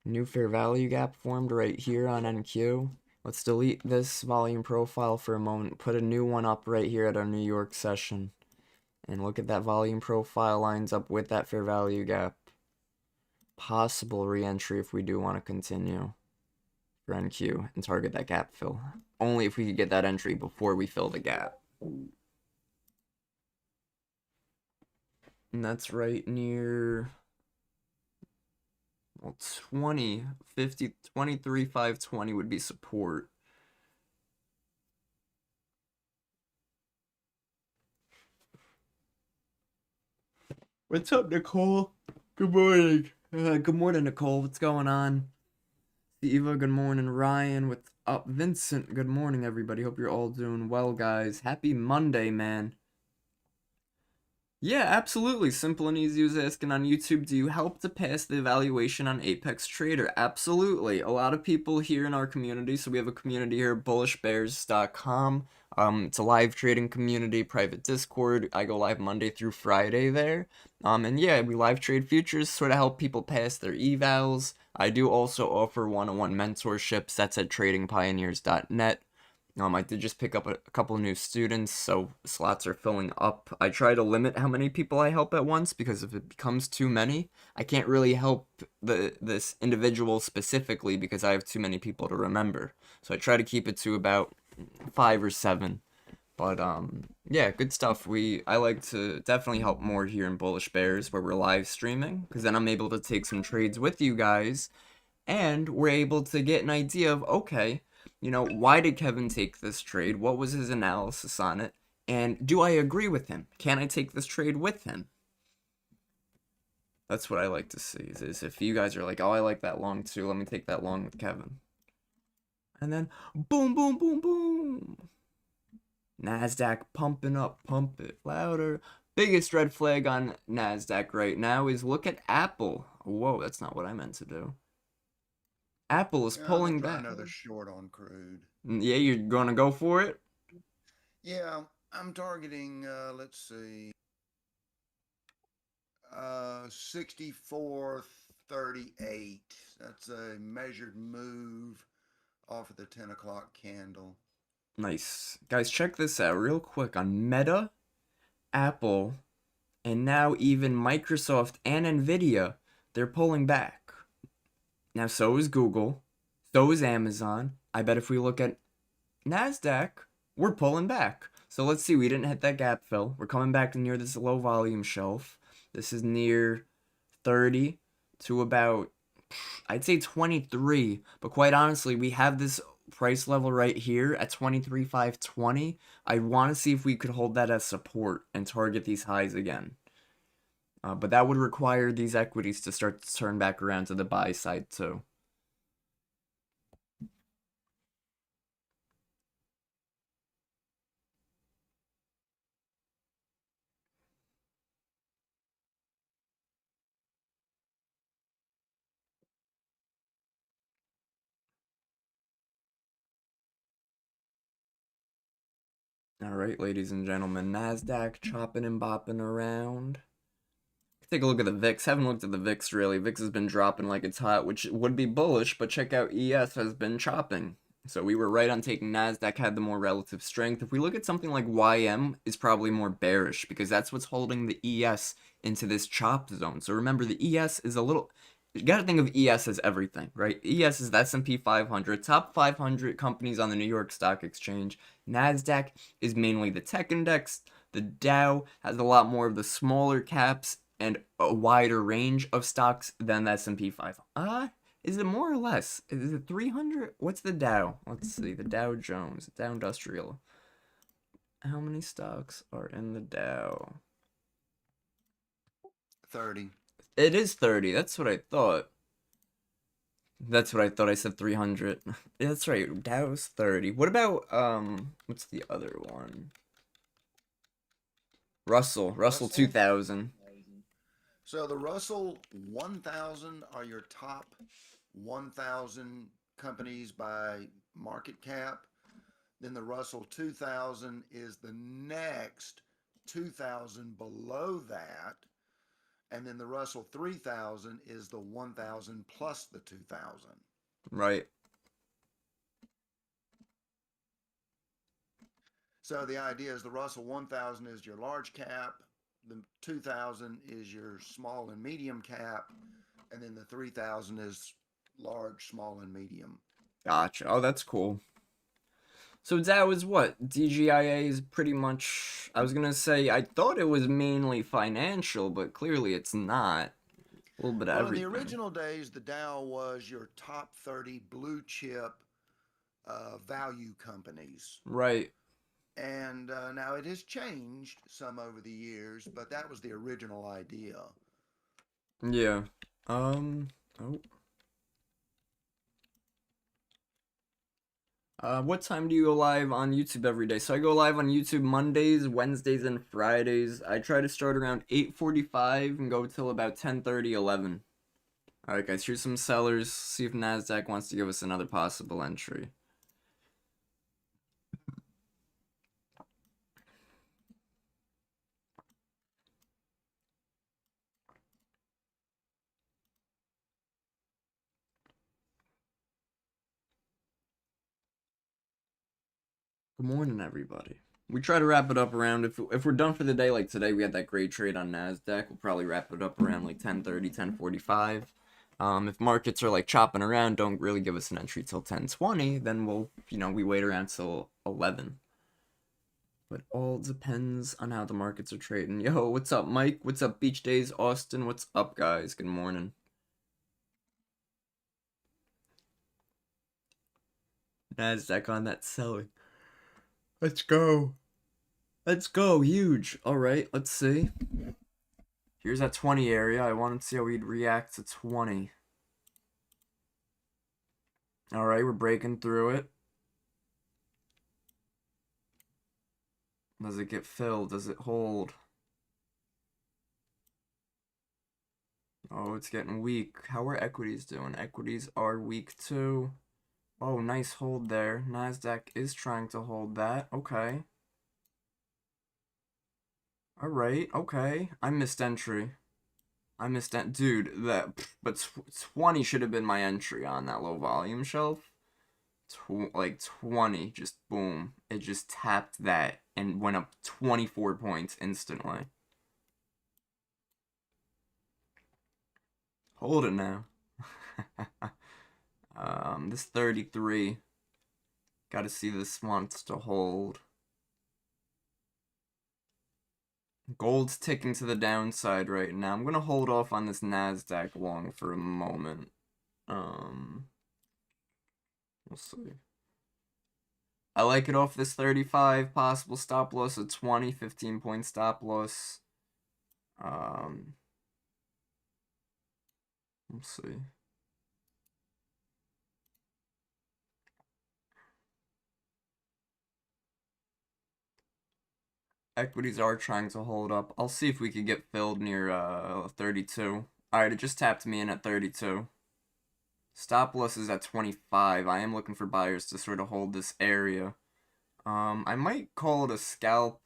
S1: New fair value gap formed right here on NQ. Let's delete this volume profile for a moment. Put a new one up right here at our New York session. And look at that volume profile lines up with that fair value gap. Possible re-entry if we do want to continue for NQ and target that gap fill. Only if we could get that entry before we fill the gap. And that's right near, well, 23,520 would be support. What's up, Nicole? Good morning. Good morning, Nicole. What's going on? Eva, good morning. Ryan, what's up? Vincent, good morning, everybody. Hope you're all doing well, guys. Happy Monday, man. Yeah, absolutely. Simple and easy was asking on YouTube, do you help to pass the evaluation on Apex Trader? Absolutely. A lot of people here in our community, so we have a community here, bullishbrs.com. It's a live trading community, private Discord. I go live Monday through Friday there. And yeah, we live trade futures, sort of help people pass their evals. I do also offer one-on-one mentorships. That's at tradingpioneers.net. I did just pick up a couple new students, so slots are filling up. I try to limit how many people I help at once because if it becomes too many, I can't really help this individual specifically because I have too many people to remember. So I try to keep it to about 5 or 7. But yeah, good stuff. I like to definitely help more here in Bullish Bears where we're live streaming because then I'm able to take some trades with you guys and we're able to get an idea of, okay, why did Kevin take this trade? What was his analysis on it? And do I agree with him? Can I take this trade with him? That's what I like to see, is if you guys are like, oh, I like that long too, let me take that long with Kevin. And then, boom, boom, boom, boom. NASDAQ pumping up, pump it louder. Biggest red flag on NASDAQ right now is look at Apple. Whoa, that's not what I meant to do. Apple is
S3: Yeah, I'm
S1: pulling
S3: gonna try
S1: back.
S3: another short on crude.
S1: Yeah, you're gonna go for it?
S3: Yeah, I'm targeting, let's see, 64.38. That's a measured move off of the 10 o'clock candle.
S1: Nice. Guys, check this out real quick on Meta, Apple, and now even Microsoft and Nvidia, they're pulling back. Now, so is Google, so is Amazon. I bet if we look at NASDAQ, we're pulling back. So let's see, we didn't hit that gap fill. We're coming back near this low volume shelf. This is near 30 to about, I'd say 23. But quite honestly, we have this price level right here at 23,520. I want to see if we could hold that as support and target these highs again. But that would require these equities to start to turn back around to the buy side too. All right, ladies and gentlemen, NASDAQ chopping and bopping around. Take a look at the VIX. Haven't looked at the VIX really. VIX has been dropping like it's hot, which would be bullish, but check out ES has been chopping. So we were right on taking NASDAQ, had the more relative strength. If we look at something like YM, is probably more bearish because that's what's holding the ES into this chop zone. So remember, the ES is a little... You gotta think of ES as everything, right? ES is the S&P 500, top 500 companies on the New York Stock Exchange. NASDAQ is mainly the tech index. The Dow has a lot more of the smaller caps and a wider range of stocks than the S&P 500. Is it more or less? Is it 300? What's the Dow? Let's see. The Dow Jones, Dow Industrial. How many stocks are in the Dow?
S3: 30.
S1: It is 30. That's what I thought. That's what I thought. I said 300. That's right. Dow's 30. What about what's the other one? Russell 2000.
S3: So the Russell 1000 are your top 1000 companies by market cap. Then the Russell 2000 is the next 2000 below that. And then the Russell 3000 is the 1000 plus the 2000.
S1: Right.
S3: So the idea is the Russell 1000 is your large cap, the 2000 is your small and medium cap, and then the 3000 is large, small, and medium.
S1: Gotcha. Oh, that's cool. So Dow is what? DGIA is pretty much, I was gonna say, I thought it was mainly financial, but clearly it's not. A little bit of
S3: Well,
S1: everything.
S3: in the original days, the Dow was your top 30 blue chip value companies.
S1: Right.
S3: And now it has changed some over the years, but that was the original idea.
S1: Yeah. Oh. What time do you go live on YouTube every day? So I go live on YouTube Mondays, Wednesdays, and Fridays. I try to start around 8:45 and go till about 10:30, 11. Alright guys, here's some sellers. See if NASDAQ wants to give us another possible entry. Good morning, everybody. We try to wrap it up around, if we're done for the day, like today we had that great trade on NASDAQ, we'll probably wrap it up around like 10:30, 10:45. If markets are like chopping around, don't really give us an entry till 10:20, then we'll, we wait around till 11. But all depends on how the markets are trading. Yo, what's up, Mike? What's up, Beach Days? Austin, what's up, guys? Good morning. NASDAQ on that selling. Let's go. Let's go. Huge. All right, let's see. Here's that 20 area. I want to see how he'd react to 20. All right, we're breaking through it. Does it get filled? Does it hold? Oh, it's getting weak. How are equities doing? Equities are weak too. Oh, nice hold there. NASDAQ is trying to hold that. Okay. Alright, okay. I missed entry. Dude, but 20 should have been my entry on that low volume shelf. Like 20, just boom. It just tapped that and went up 24 points instantly. Hold it now. This 33. Gotta see this wants to hold. Gold's ticking to the downside right now. I'm gonna hold off on this NASDAQ long for a moment. We'll see. I like it off this 35, possible stop loss at 20, 15-point stop loss. We'll see. Equities are trying to hold up. I'll see if we could get filled near 32. Alright, it just tapped me in at 32. Stop loss is at 25. I am looking for buyers to sort of hold this area. I might call it a scalp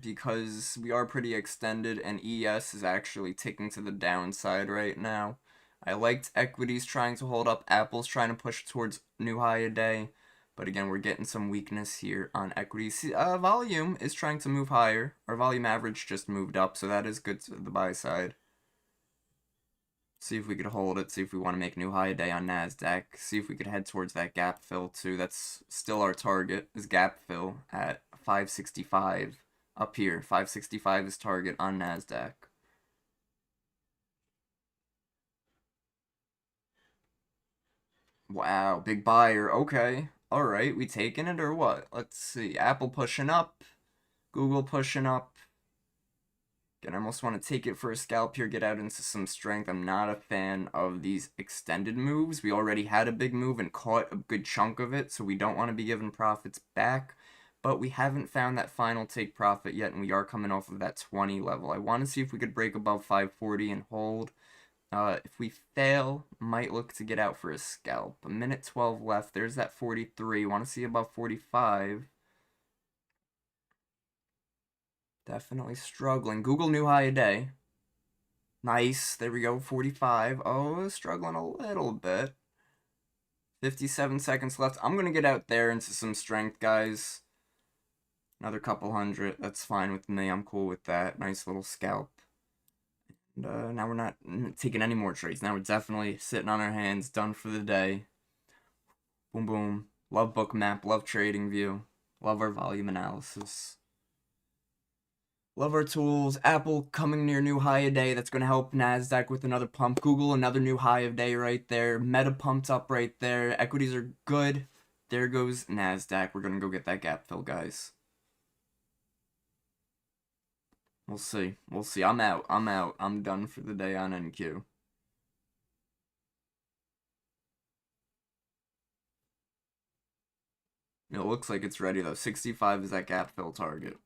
S1: because we are pretty extended and ES is actually ticking to the downside right now. I liked equities trying to hold up. Apple's trying to push towards new high a day. But again, we're getting some weakness here on equities. Volume is trying to move higher. Our volume average just moved up, so that is good to the buy side. See if we could hold it. See if we want to make new high a day on NASDAQ. See if we could head towards that gap fill too. That's still our target, is gap fill at 565 up here. 565 is target on NASDAQ. Wow, big buyer. Okay. Alright, we taking it or what? Let's see. Apple pushing up. Google pushing up. Again, I almost want to take it for a scalp here, get out into some strength. I'm not a fan of these extended moves. We already had a big move and caught a good chunk of it, so we don't want to be giving profits back. But we haven't found that final take profit yet, and we are coming off of that 20 level. I want to see if we could break above 540 and hold. If we fail, might look to get out for a scalp. A minute 12 left. There's that 43. Want to see above 45. Definitely struggling. Google new high a day. Nice. There we go. 45. Oh, struggling a little bit. 57 seconds left. I'm going to get out there into some strength, guys. Another couple hundred. That's fine with me. I'm cool with that. Nice little scalp. And now we're not taking any more trades. Now we're definitely sitting on our hands, done for the day. Boom, boom. Love Bookmap, love Trading View, love our volume analysis. Love our tools. Apple coming near new high a day. That's going to help NASDAQ with another pump. Google, another new high of day right there. Meta pumped up right there. Equities are good. There goes NASDAQ. We're going to go get that gap fill, guys. We'll see. We'll see. I'm out. I'm done for the day on NQ. It looks like it's ready though. 65 is that gap fill target.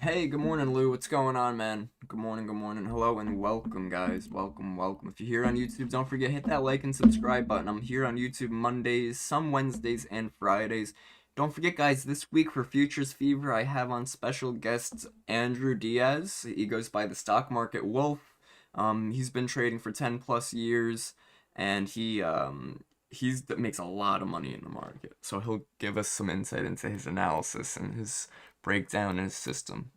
S1: Hey, good morning, Lou. What's going on, man? Good morning, good morning. Hello and welcome, guys. Welcome, welcome. If you're here on YouTube, don't forget, hit that like and subscribe button. I'm here on YouTube Mondays, some Wednesdays, and Fridays. Don't forget, guys, this week for Futures Fever, I have on special guest Andrew Diaz. He goes by the Stock Market Wolf. He's been trading for 10 plus years, and he's makes a lot of money in the market. So he'll give us some insight into his analysis and his breakdown in his system.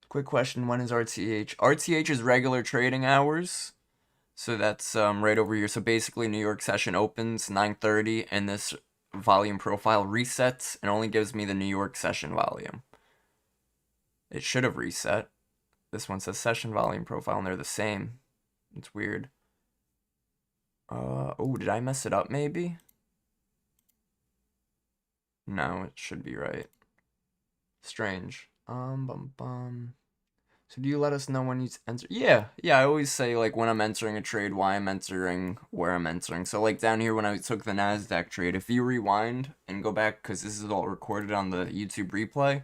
S1: Quick question, when is RTH? RTH is regular trading hours. So that's right over here. So basically New York session opens 9:30 and this volume profile resets and only gives me the New York session volume. It should have reset. This one says session volume profile and they're the same. It's weird. Oh, did I mess it up maybe? No, it should be right. Strange. So do you let us know when you enter? Yeah, I always say like when I'm entering a trade, why I'm entering, where I'm entering. So like down here when I took the NASDAQ trade, if you rewind and go back, because this is all recorded on the YouTube replay,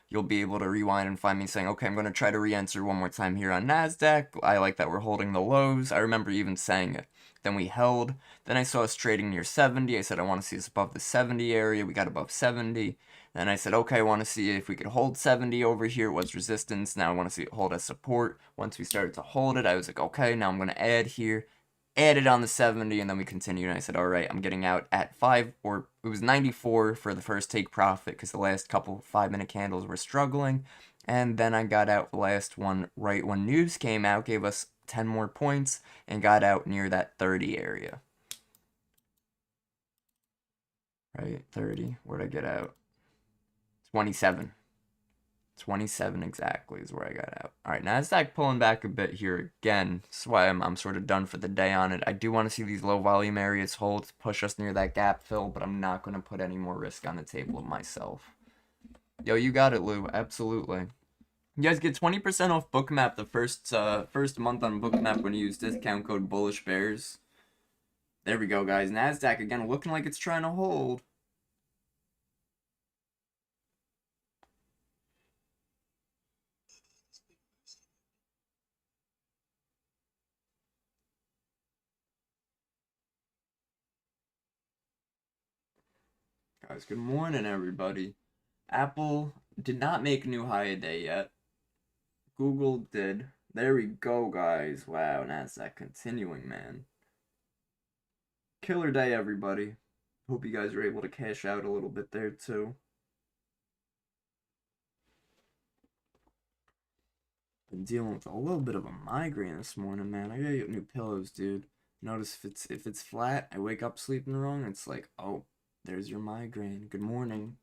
S1: you'll be able to rewind and find me saying, okay, I'm going to try to re-enter one more time here on NASDAQ. I like that we're holding the lows. I remember even saying it. Then we held. Then I saw us trading near 70. I said, I want to see us above the 70 area. We got above 70. Then I said, okay, I want to see if we could hold 70 over here. It was resistance. Now I want to see it hold as support. Once we started to hold it, I was like, okay, now I'm going to add here. Added on the 70, and then we continued, and I said, all right, I'm getting out at 5, or it was 94 for the first take profit, because the last couple 5-minute candles were struggling, and then I got out the last one right when news came out, gave us 10 more points, and got out near that 30 area. Right, 30, where'd I get out? 27. 27 exactly is where I got out. All right, NASDAQ pulling back a bit here again. That's why I'm sort of done for the day on it. I do want to see these low volume areas hold to push us near that gap fill, but I'm not going to put any more risk on the table of myself. Yo, you got it, Lou. Absolutely. You guys get 20% off Bookmap the first month on Bookmap when you use discount code Bullishbrs. There we go, guys. NASDAQ again looking like it's trying to hold. Guys, good morning, everybody. Apple did not make a new high a day yet. Google did. There we go, guys. Wow, NASDAQ continuing, man. Killer day, everybody. Hope you guys are able to cash out a little bit there, too. Been dealing with a little bit of a migraine this morning, man. I gotta get new pillows, dude. Notice if it's flat, I wake up sleeping wrong, it's like, oh, there's your migraine. Good morning.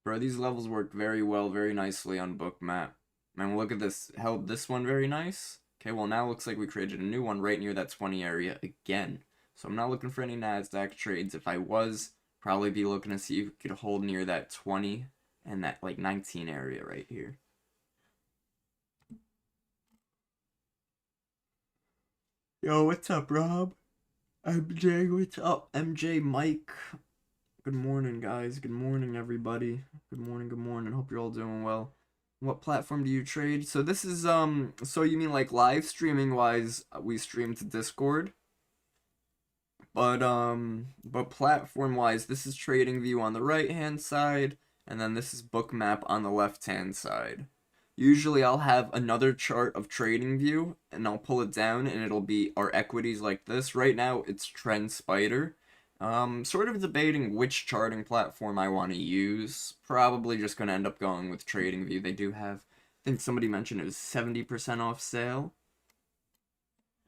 S1: Bro, these levels work very well, very nicely on Bookmap. Man, look at this. Held this one very nice. Okay, well now it looks like we created a new one right near that 20 area again. So I'm not looking for any NASDAQ trades. If I was, probably be looking to see if we could hold near that 20 and that like 19 area right here. Yo, what's up, Rob? MJ, what's up? MJ, Mike. Good morning, guys. Good morning, everybody. Good morning, good morning. Hope you're all doing well. What platform do you trade? So this is, so you mean like live streaming wise, we stream to Discord? But platform wise, this is TradingView on the right hand side, and then this is Bookmap on the left hand side. Usually I'll have another chart of TradingView, and I'll pull it down, and it'll be our equities like this. Right now, it's Trend Spider. Sort of debating which charting platform I want to use. Probably just going to end up going with TradingView. They do have, I think somebody mentioned it was 70% off sale.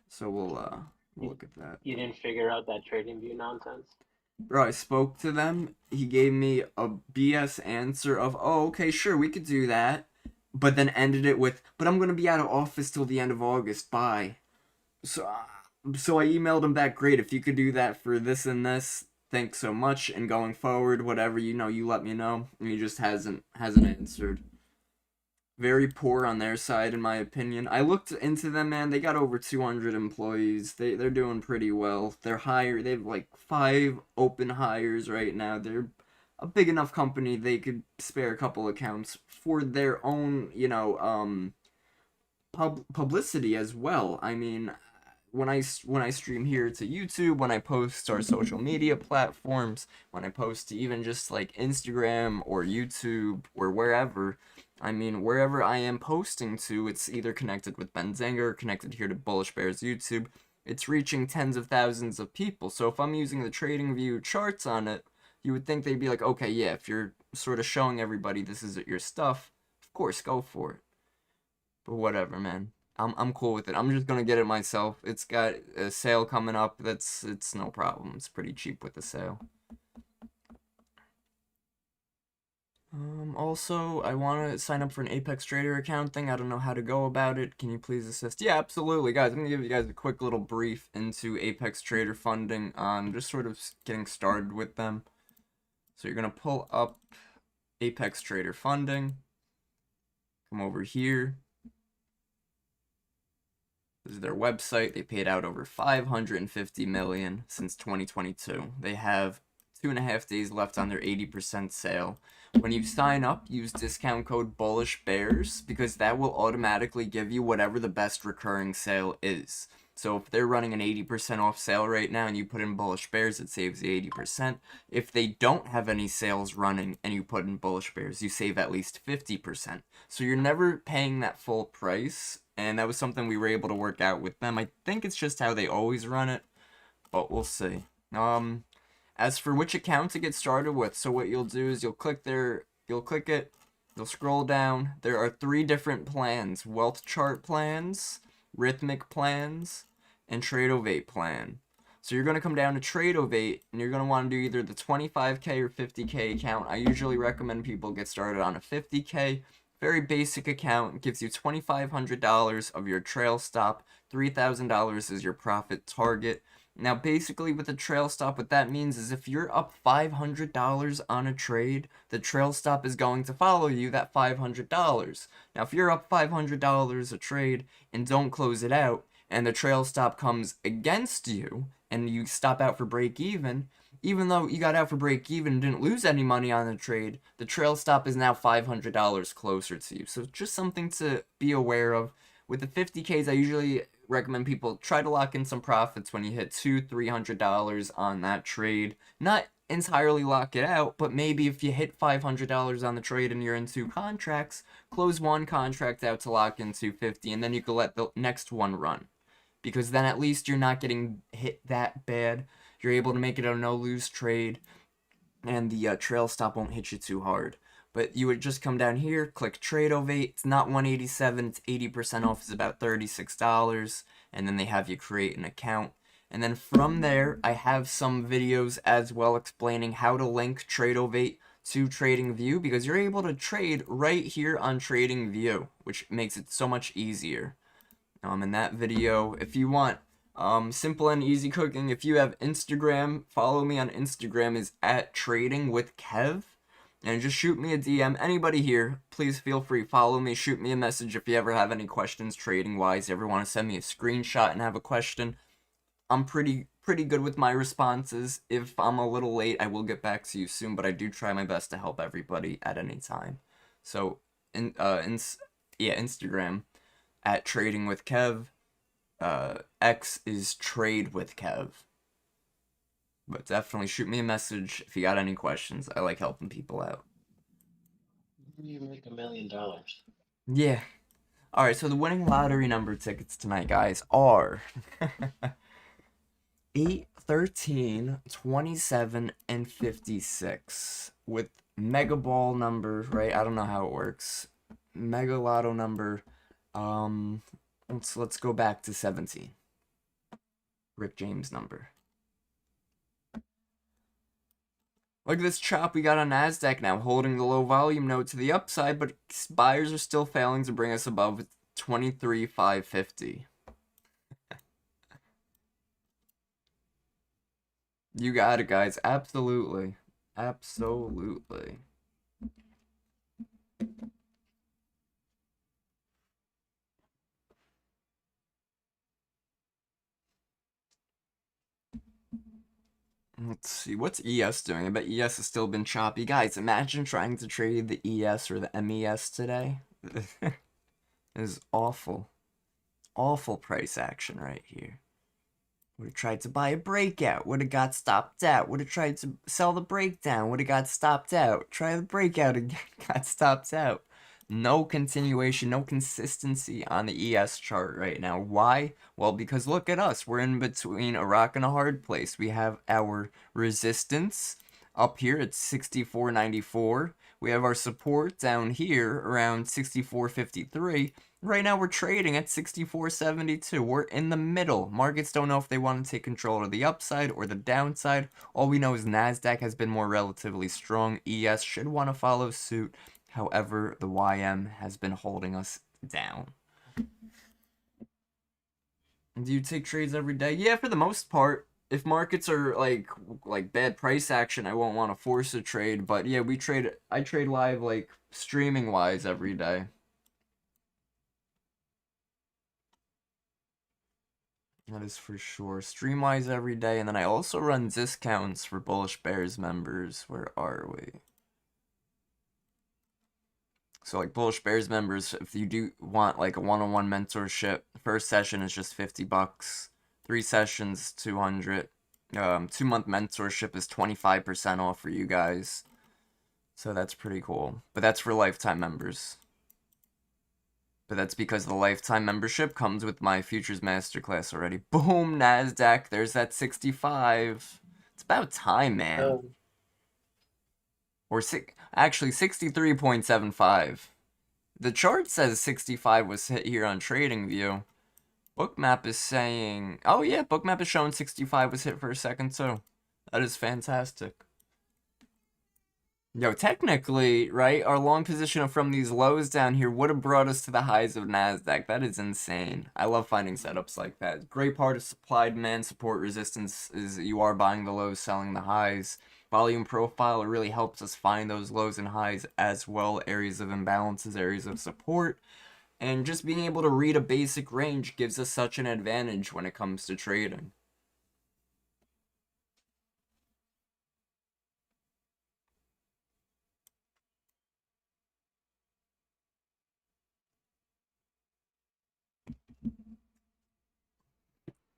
S1: So we'll look at that.
S4: You didn't figure out that TradingView nonsense?
S1: Bro, I spoke to them. He gave me a BS answer of, oh, okay, sure, we could do that. But then ended it with, but I'm going to be out of office till the end of August. Bye. So I emailed him back, great, if you could do that for this and this, thanks so much, and going forward, whatever, you know, you let me know. And he just hasn't answered. Very poor on their side, in my opinion. I looked into them, man. They got over 200 employees. They're doing pretty well. They have like 5 open hires right now. They're a big enough company they could spare a couple accounts for their own, you know, publicity as well. I mean, when I stream here to YouTube, when I post to our social media platforms, when I post to even just like Instagram or YouTube or wherever, I mean, wherever I am posting to, it's either connected with Benzinga or connected here to Bullishbrs YouTube. It's reaching tens of thousands of people. So if I'm using the TradingView charts on it, you would think they'd be like, okay, yeah, if you're sort of showing everybody this is your stuff, of course, go for it. But whatever, man. I'm cool with it. I'm just gonna get it myself. It's got a sale coming up. It's no problem. It's pretty cheap with the sale. Also, I want to sign up for an Apex Trader account thing. I don't know how to go about it. Can you please assist? Yeah, absolutely, guys. I'm gonna give you guys a quick little brief into Apex Trader funding on just sort of getting started with them. So you're gonna pull up Apex Trader funding. Come over here. This is their website. They paid out over $550 million since 2022. They have 2.5 days left on their 80% sale. When you sign up, use discount code Bullishbrs because that will automatically give you whatever the best recurring sale is. So if they're running an 80% off sale right now and you put in Bullishbrs, it saves you 80%. If they don't have any sales running and you put in Bullishbrs, you save at least 50%. So you're never paying that full price, and that was something we were able to work out with them. I think it's just how they always run it, but we'll see. As for which account to get started with, so what you'll do is you'll click it, you'll scroll down. There are 3 different plans: wealth chart plans, rhythmic plans, and Trade-Ovate plan. So you're going to come down to Trade-Ovate, and you're going to want to do either the 25k or 50k account. I usually recommend people get started on a 50k. Very basic account. It gives you $2,500 of your trail stop. $3,000 is your profit target. Now, basically, with a trail stop, what that means is if you're up $500 on a trade, the trail stop is going to follow you that $500. Now, if you're up $500 a trade and don't close it out, and the trail stop comes against you, and you stop out for break even though you got out for break even and didn't lose any money on the trade, the trail stop is now $500 closer to you. So just something to be aware of. With the 50Ks, I usually recommend people try to lock in some profits when you hit $200-300 on that trade. Not entirely lock it out, but maybe if you hit $500 on the trade and you're in 2 contracts, close 1 contract out to lock in $250, and then you can let the next one run. Because then at least you're not getting hit that bad. You're able to make it a no-lose trade, and the trail stop won't hit you too hard. But you would just come down here, click Trade-Ovate. It's not $187, it's 80% off. It's about $36, and then they have you create an account. And then from there, I have some videos as well explaining how to link Trade-Ovate to TradingView, because you're able to trade right here on TradingView, which makes it so much easier. In that video, if you want simple and easy cooking, if you have Instagram, follow me on Instagram, is @tradingwithkev, and just shoot me a DM. Anybody here, please feel free, follow me, shoot me a message if you ever have any questions trading wise, ever want to send me a screenshot and have a question. I'm pretty good with my responses. If I'm a little late, I will get back to you soon, but I do try my best to help everybody at any time. So Instagram @tradingwithkev. X is trade with Kev. But definitely shoot me a message if you got any questions. I like helping people out.
S4: You make $1 million.
S1: Yeah. Alright, so the winning lottery number tickets tonight, guys, are 8, 13, 27, and 56. With Mega Ball number, right? I don't know how it works. Mega Lotto number, let's go back to 17. Rick James number. Look at this chop we got on NASDAQ now, holding the low volume note to the upside, but buyers are still failing to bring us above 23,550. You got it, guys. Absolutely. Absolutely. Let's see, what's ES doing? I bet ES has still been choppy. Guys, imagine trying to trade the ES or the MES today. It is awful. Awful price action right here. Would have tried to buy a breakout. Would have got stopped out. Would have tried to sell the breakdown. Would have got stopped out. Try the breakout again. Got stopped out. No continuation, no consistency on the ES chart right now. Why? Well, because look at us. We're in between a rock and a hard place. We have our resistance up here at 64.94. We have our support down here around 64.53. Right now we're trading at 64.72. We're in the middle. Markets don't know if they want to take control of the upside or the downside. All we know is NASDAQ has been more relatively strong. ES should want to follow suit. However, the YM has been holding us down. Do you take trades every day? Yeah, for the most part. If markets are like bad price action, I won't want to force a trade. But yeah, I trade live like streaming wise every day. That is for sure. Streamwise every day, and then I also run discounts for Bullishbrs members. Where are we? So like Bullishbrs members, if you do want like a one-on-one mentorship, first session is just $50. 3 sessions, 200. 2-month mentorship is 25% off for you guys. So that's pretty cool. But that's for lifetime members. But that's because the lifetime membership comes with my Futures Masterclass already. Boom, NASDAQ. There's that 65. It's about time, man. Or actually 63.75. The chart says 65 was hit here on TradingView. Bookmap is saying... Oh yeah, Bookmap is showing 65 was hit for a second too. That is fantastic. Yo, technically, right, our long position from these lows down here would have brought us to the highs of NASDAQ. That is insane. I love finding setups like that. Great part of supply, demand, support, resistance is you are buying the lows, selling the highs. Volume profile really helps us find those lows and highs as well. Areas of imbalances, areas of support. And just being able to read a basic range gives us such an advantage when it comes to trading.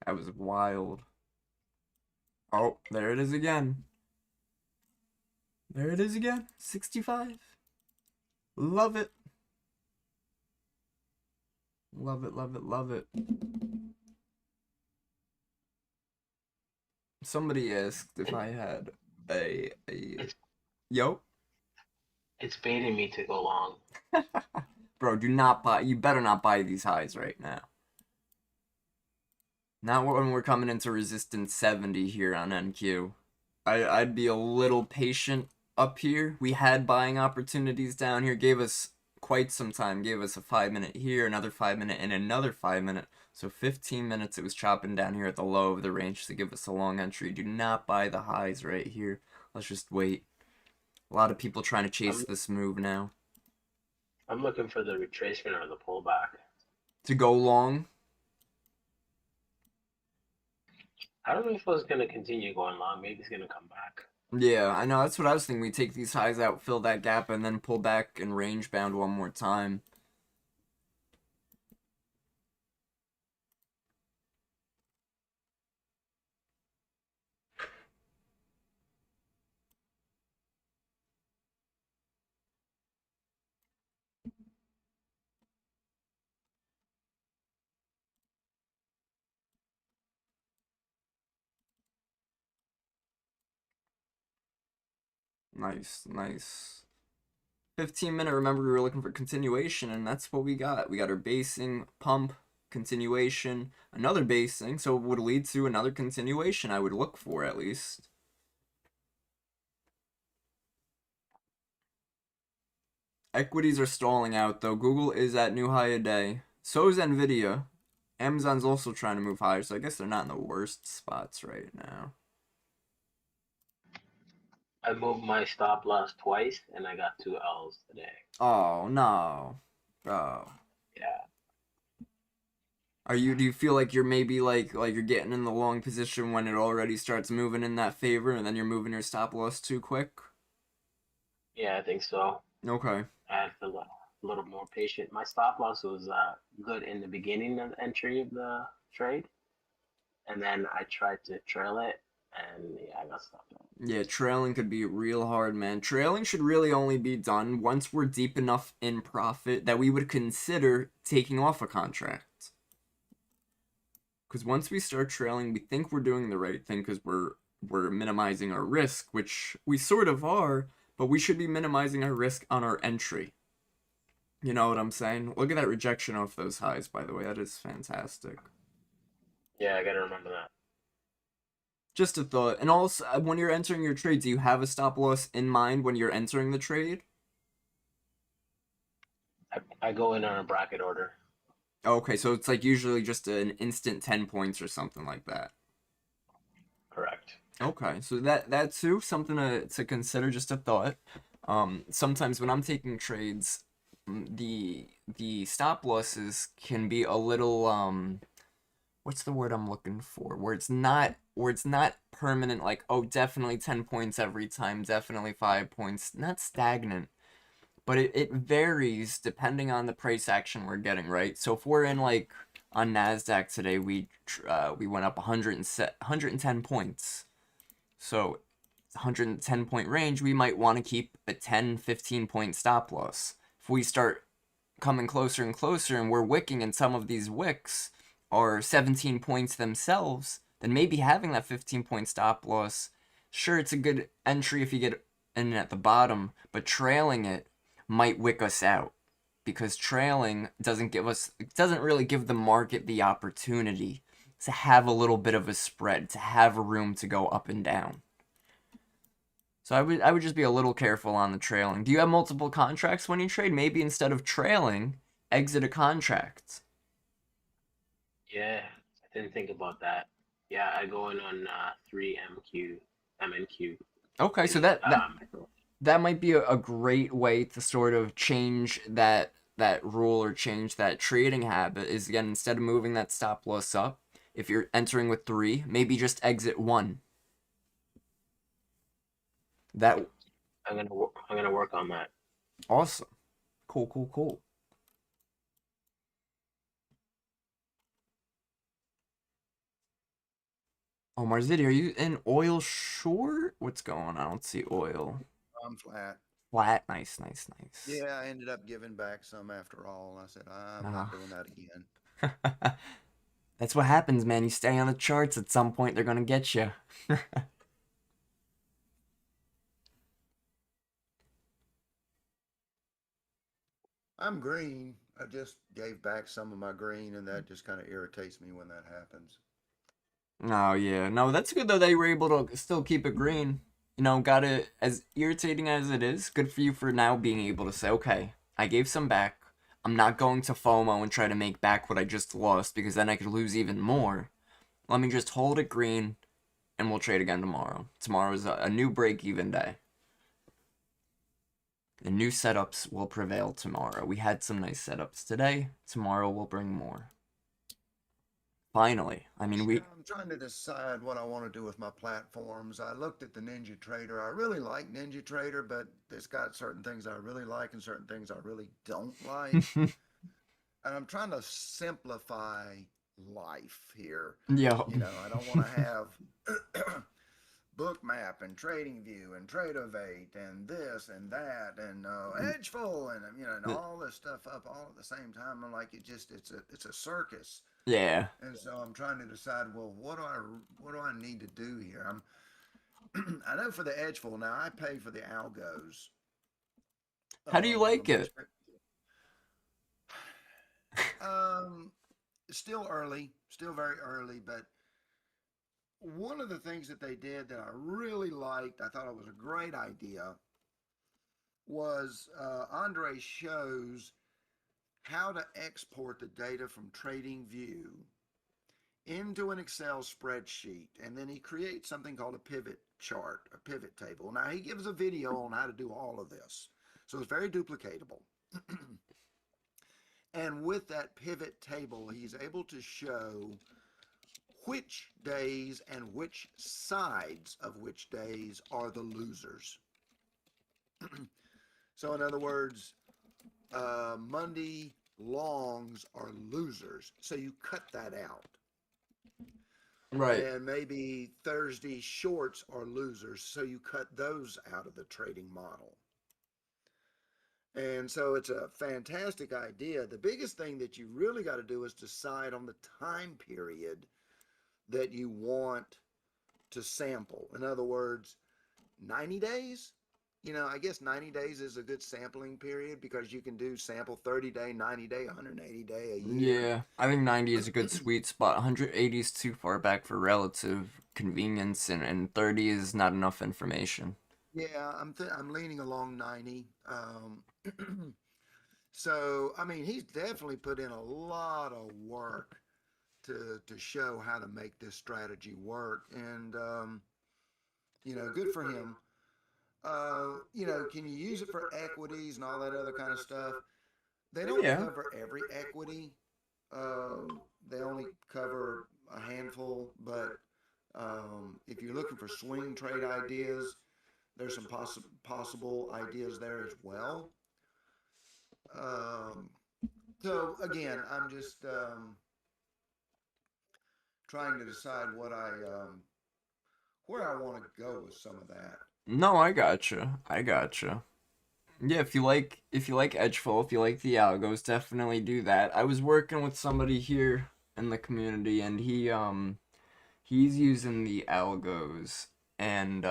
S1: That was wild. Oh, there it is again. There it is again. 65. Love it. Love it, love it, love it. Somebody asked if I had a Yo?
S4: It's baiting me to go long.
S1: Bro, do not buy. You better not buy these highs right now. Not when we're coming into resistance 70 here on NQ. I'd be a little patient up here. We had buying opportunities down here. Gave us quite some time. Gave us a 5-minute here, another 5-minute, and another 5-minute. So 15 minutes it was chopping down here at the low of the range to give us a long entry. Do not buy the highs right here. Let's just wait. A lot of people trying to chase this move now.
S4: I'm looking for the retracement or the pullback.
S1: To go long?
S4: I don't know if it's going to continue going long. Maybe it's going to come back.
S1: Yeah, I know. That's what I was thinking. We take these highs out, fill that gap, and then pull back and range bound one more time. Nice, nice. 15-minute, remember we were looking for continuation, and that's what we got. We got our basing, pump, continuation, another basing, so it would lead to another continuation, I would look for at least. Equities are stalling out, though. Google is at new high a day. So is Nvidia. Amazon's also trying to move higher, so I guess they're not in the worst spots right now.
S4: I moved my stop loss twice, and I got 2 L's today.
S1: Oh no. Oh.
S4: Yeah.
S1: Do you feel like you're maybe like you're getting in the long position when it already starts moving in that favor and then you're moving your stop loss too quick?
S4: Yeah, I think so.
S1: Okay.
S4: I had to be a little more patient. My stop loss was good in the beginning of the entry of the trade, and then I tried to trail it, and yeah, I got stopped.
S1: Yeah, trailing could be real hard, man. Trailing should really only be done once we're deep enough in profit that we would consider taking off a contract. Because once we start trailing, we think we're doing the right thing because we're minimizing our risk, which we sort of are, but we should be minimizing our risk on our entry. You know what I'm saying? Look at that rejection off those highs, by the way. That is fantastic.
S4: Yeah, I gotta remember that.
S1: Just a thought. And also, when you're entering your trade, do you have a stop loss in mind when you're entering the trade?
S4: I go in on a bracket order.
S1: Okay, so it's like usually just an instant 10 points or something like that.
S4: Correct.
S1: Okay, so that too, something to consider, just a thought. Sometimes when I'm taking trades, the stop losses can be a little what's the word I'm looking for? Where it's not permanent, like, oh, definitely 10 points every time, definitely 5 points. Not stagnant, but it varies depending on the price action we're getting, right? So if we're in, like, on NASDAQ today, we went up 110 points. So 110 point range, we might want to keep a 10, 15 point stop loss. If we start coming closer and closer and we're wicking and some of these wicks are 17 points themselves, then maybe having that 15 point stop loss, sure, it's a good entry if you get in at the bottom, but trailing it might wick us out because trailing doesn't really give the market the opportunity to have a little bit of a spread, to have a room to go up and down. So I would just be a little careful on the trailing. Do you have multiple contracts when you trade? Maybe instead of trailing, exit a contract.
S4: Yeah, I didn't think about that. Yeah, I go in on 3 MNQ.
S1: Okay, so
S4: And,
S1: that might be a great way to sort of change that rule or change that trading habit is, again, instead of moving that stop loss up, if you're entering with 3, maybe just exit 1. That
S4: I'm gonna work on that.
S1: awesome. Cool, cool, cool. Oh, Marzidi, are you in oil short? What's going on? I don't see oil.
S3: I'm flat.
S1: Flat. Nice, nice, nice.
S3: Yeah, I ended up giving back some after all. I said, I'm
S1: Ah.
S3: not doing that again.
S1: That's what happens, man. You stay on the charts. At some point, they're gonna get you.
S3: I'm green. I just gave back some of my green, and that just kind of irritates me when that happens.
S1: Oh yeah, no, that's good though. They were able to still keep it green. You know, got it, as irritating as it is. Good for you for now being able to say, okay, I gave some back. I'm not going to FOMO and try to make back what I just lost because then I could lose even more. Let me just hold it green, and we'll trade again tomorrow. Tomorrow's a new break-even day. The new setups will prevail tomorrow. We had some nice setups today. Tomorrow we'll bring more. Finally. I mean,
S3: I'm trying to decide what I want to do with my platforms. I looked at the Ninja Trader. I really like Ninja Trader, but it's got certain things I really like and certain things I really don't like. And I'm trying to simplify life here.
S1: Yeah.
S3: You know, I don't want to have Bookmap and TradingView and Tradeovate and this and that and Edgeful and and all this stuff up all at the same time. I'm like, it's a circus.
S1: Yeah.
S3: And so I'm trying to decide, well, what do I need to do here? I know for the Edgeful now, I pay for the algos.
S1: How do you like it?
S3: Still early, still very early, but one of the things that they did that I really liked, I thought it was a great idea, was Andre shows how to export the data from TradingView into an Excel spreadsheet, and then he creates something called a pivot chart, a pivot table. Now he gives a video on how to do all of this. So it's very duplicatable. And with that pivot table, he's able to show which days and which sides of which days are the losers. So in other words, Monday longs are losers. So you cut that out.
S1: Right.
S3: And maybe Thursday shorts are losers. So you cut those out of the trading model. And so it's a fantastic idea. The biggest thing that you really got to do is decide on the time period that you want to sample. In other words, 90 days. I guess 90 days is a good sampling period because you can do sample 30 day, 90 day, 180 day, a year.
S1: Yeah, I think 90 is a good sweet spot. 180 is too far back for relative convenience, and 30 is not enough information.
S3: Yeah, I'm leaning along 90. So, I mean, he's definitely put in a lot of work to show how to make this strategy work. And, good for him. Can you use it for equities and all that other kind of stuff? They don't
S1: Yeah.
S3: cover every equity. They only cover a handful, but if you're looking for swing trade ideas, there's some possible ideas there as well. So again, I'm just trying to decide where I want to go with some of that.
S1: No, I gotcha. I gotcha. Yeah, if you like Edgeful, if you like the algos, definitely do that. I was working with somebody here in the community, and he's using the algos, and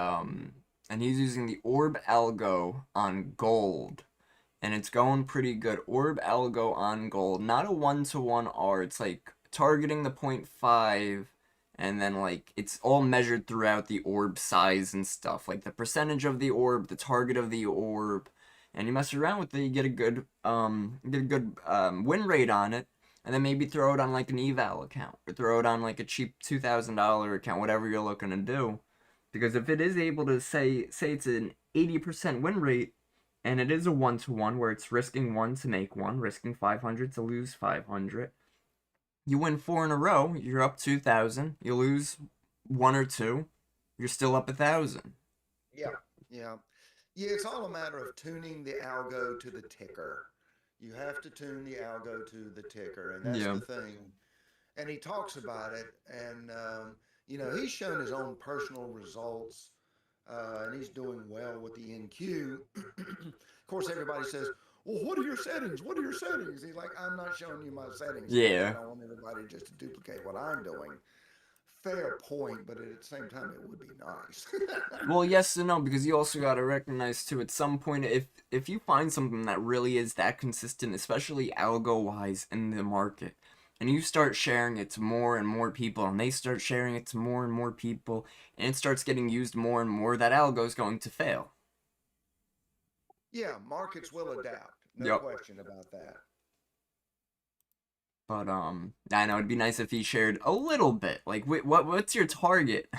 S1: he's using the orb algo on gold, and it's going pretty good. Orb algo on gold, not a 1-to-1 R. It's like targeting the 0.5, and then like it's all measured throughout the orb size and stuff, like the percentage of the orb, the target of the orb, and you mess around with it, you get a good win rate on it, and then maybe throw it on like an eval account or throw it on like a cheap $2,000 account, whatever you're looking to do. Because if it is able to say it's an 80% win rate, and it is a 1-to-1 where it's risking 1 to make 1, risking 500 to lose 500, you win 4 in a row, you're up 2,000. You lose 1 or 2, you're still up 1,000.
S3: Yeah, yeah. Yeah, it's all a matter of tuning the algo to the ticker. You have to tune the algo to the ticker, and that's
S1: Yeah.
S3: the thing. And he talks about it, and he's shown his own personal results, and he's doing well with the NQ. Of course, everybody says, "Well, what are your settings? What are your settings?" He's like, "I'm not showing you my settings because I
S1: Yeah.
S3: don't want everybody just to duplicate what I'm doing." Fair point, but at the same time, it would be nice.
S1: Well, yes and no, because you also got to recognize too, at some point, if you find something that really is that consistent, especially algo wise in the market, and you start sharing it to more and more people, and they start sharing it to more and more people, and it starts getting used more and more, that algo is going to fail.
S3: Yeah, markets will adapt. No
S1: Yep.
S3: question about that.
S1: But I know it'd be nice if he shared a little bit. Like, what's your target?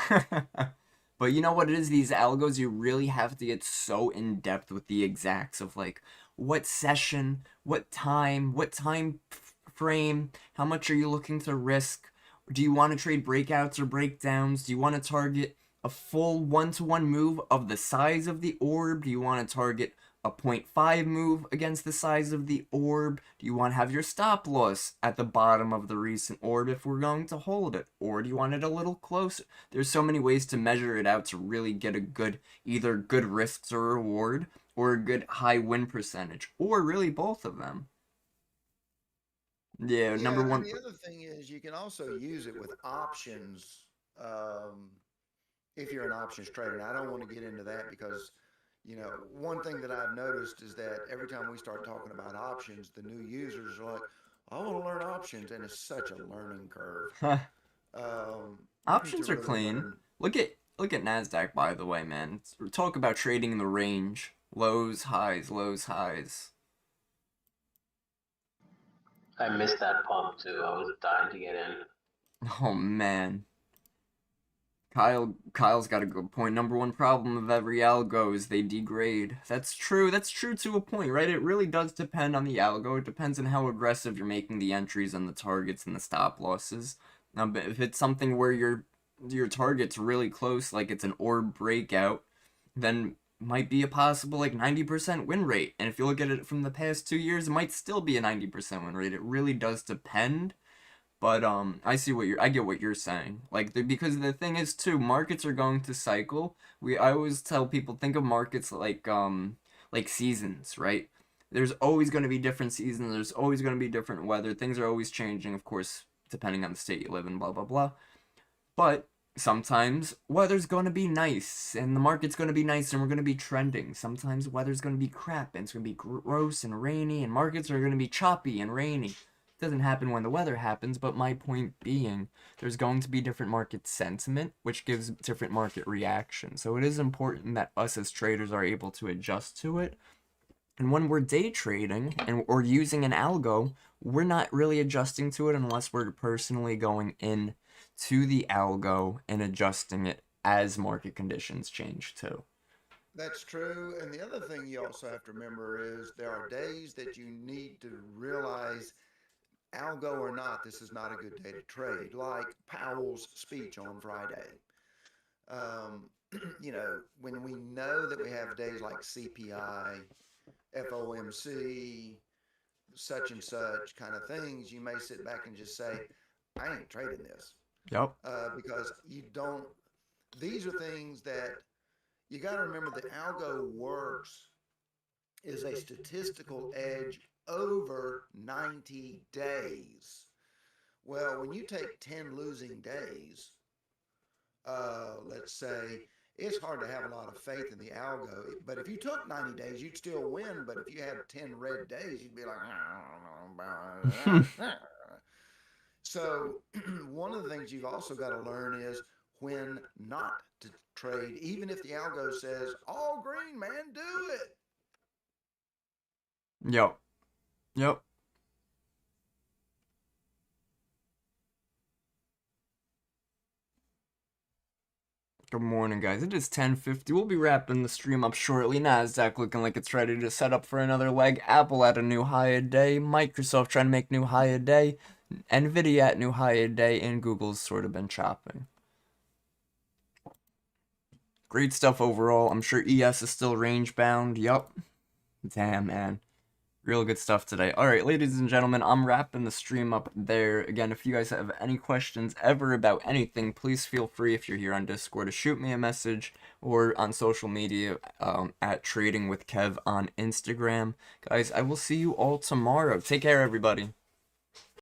S1: But you know what it is? These algos, you really have to get so in depth with the exacts of like what session, what time frame, how much are you looking to risk? Do you want to trade breakouts or breakdowns? Do you want to target a full 1-to-1 move of the size of the orb? Do you want to target a 0.5 move against the size of the orb? Do you want to have your stop loss at the bottom of the recent orb if we're going to hold it? Or do you want it a little closer? There's so many ways to measure it out to really get a good, either good risks or reward, or a good high win percentage, or really both of them. Yeah, number
S3: Yeah, and
S1: one.
S3: the other thing is you can also use it with options if you're an options trader. And I don't want to get into that because, one thing that I've noticed is that every time we start talking about options, the new users are like, I want to learn options. And it's such a learning curve to
S1: Options are
S3: really
S1: clean.
S3: learn.
S1: Look at Nasdaq, by the way, man. Talk about trading the range. Lows, highs, lows, highs.
S4: I missed that pump too. I was dying to get in.
S1: Oh man. Kyle's got a good point. Number one problem of every algo is they degrade. That's true. That's true to a point, right? It really does depend on the algo. It depends on how aggressive you're making the entries and the targets and the stop losses. But if it's something where your target's really close, like it's an orb breakout, then might be a possible like 90% win rate. And if you look at it from the past 2 years, it might still be a 90% win rate. It really does depend. But I get what you're saying. Like because the thing is too, markets are going to cycle. I always tell people think of markets like seasons, right? There's always going to be different seasons. There's always going to be different weather. Things are always changing, of course, depending on the state you live in, blah blah blah. But sometimes weather's going to be nice and the market's going to be nice and we're going to be trending. Sometimes weather's going to be crap and it's going to be gross and rainy and markets are going to be choppy and rainy. Doesn't happen when the weather happens, but my point being, there's going to be different market sentiment, which gives different market reaction. So it is important that us as traders are able to adjust to it. And when we're day trading or using an algo, we're not really adjusting to it unless we're personally going in to the algo and adjusting it as market conditions change too.
S3: That's true. And the other thing you also have to remember is there are days that you need to realize, algo or not, this is not a good day to trade. Like Powell's speech on Friday. When we know that we have days like CPI, FOMC, such and such kind of things, you may sit back and just say, I ain't trading this.
S1: Yep.
S3: Because these are things that you got to remember. The algo works is a statistical edge over 90 days. Well, when you take 10 losing days, let's say, it's hard to have a lot of faith in the algo. But if you took 90 days, you'd still win. But if you had 10 red days, you'd be like, so one of the things you've also got to learn is when not to trade, even if the algo says, all green, man, do it.
S1: Yep. Yep. Good morning, guys. It is 10:50. We'll be wrapping the stream up shortly. Nasdaq looking like it's ready to set up for another leg. Apple at a new high a day. Microsoft trying to make new high a day. Nvidia at new high a day. And Google's sort of been chopping. Great stuff overall. I'm sure ES is still range bound. Yup. Damn, man. Real good stuff today. Alright, ladies and gentlemen, I'm wrapping the stream up there. Again, if you guys have any questions ever about anything, please feel free, if you're here on Discord, to shoot me a message or on social media at Trading with Kev on Instagram. Guys, I will see you all tomorrow. Take care, everybody.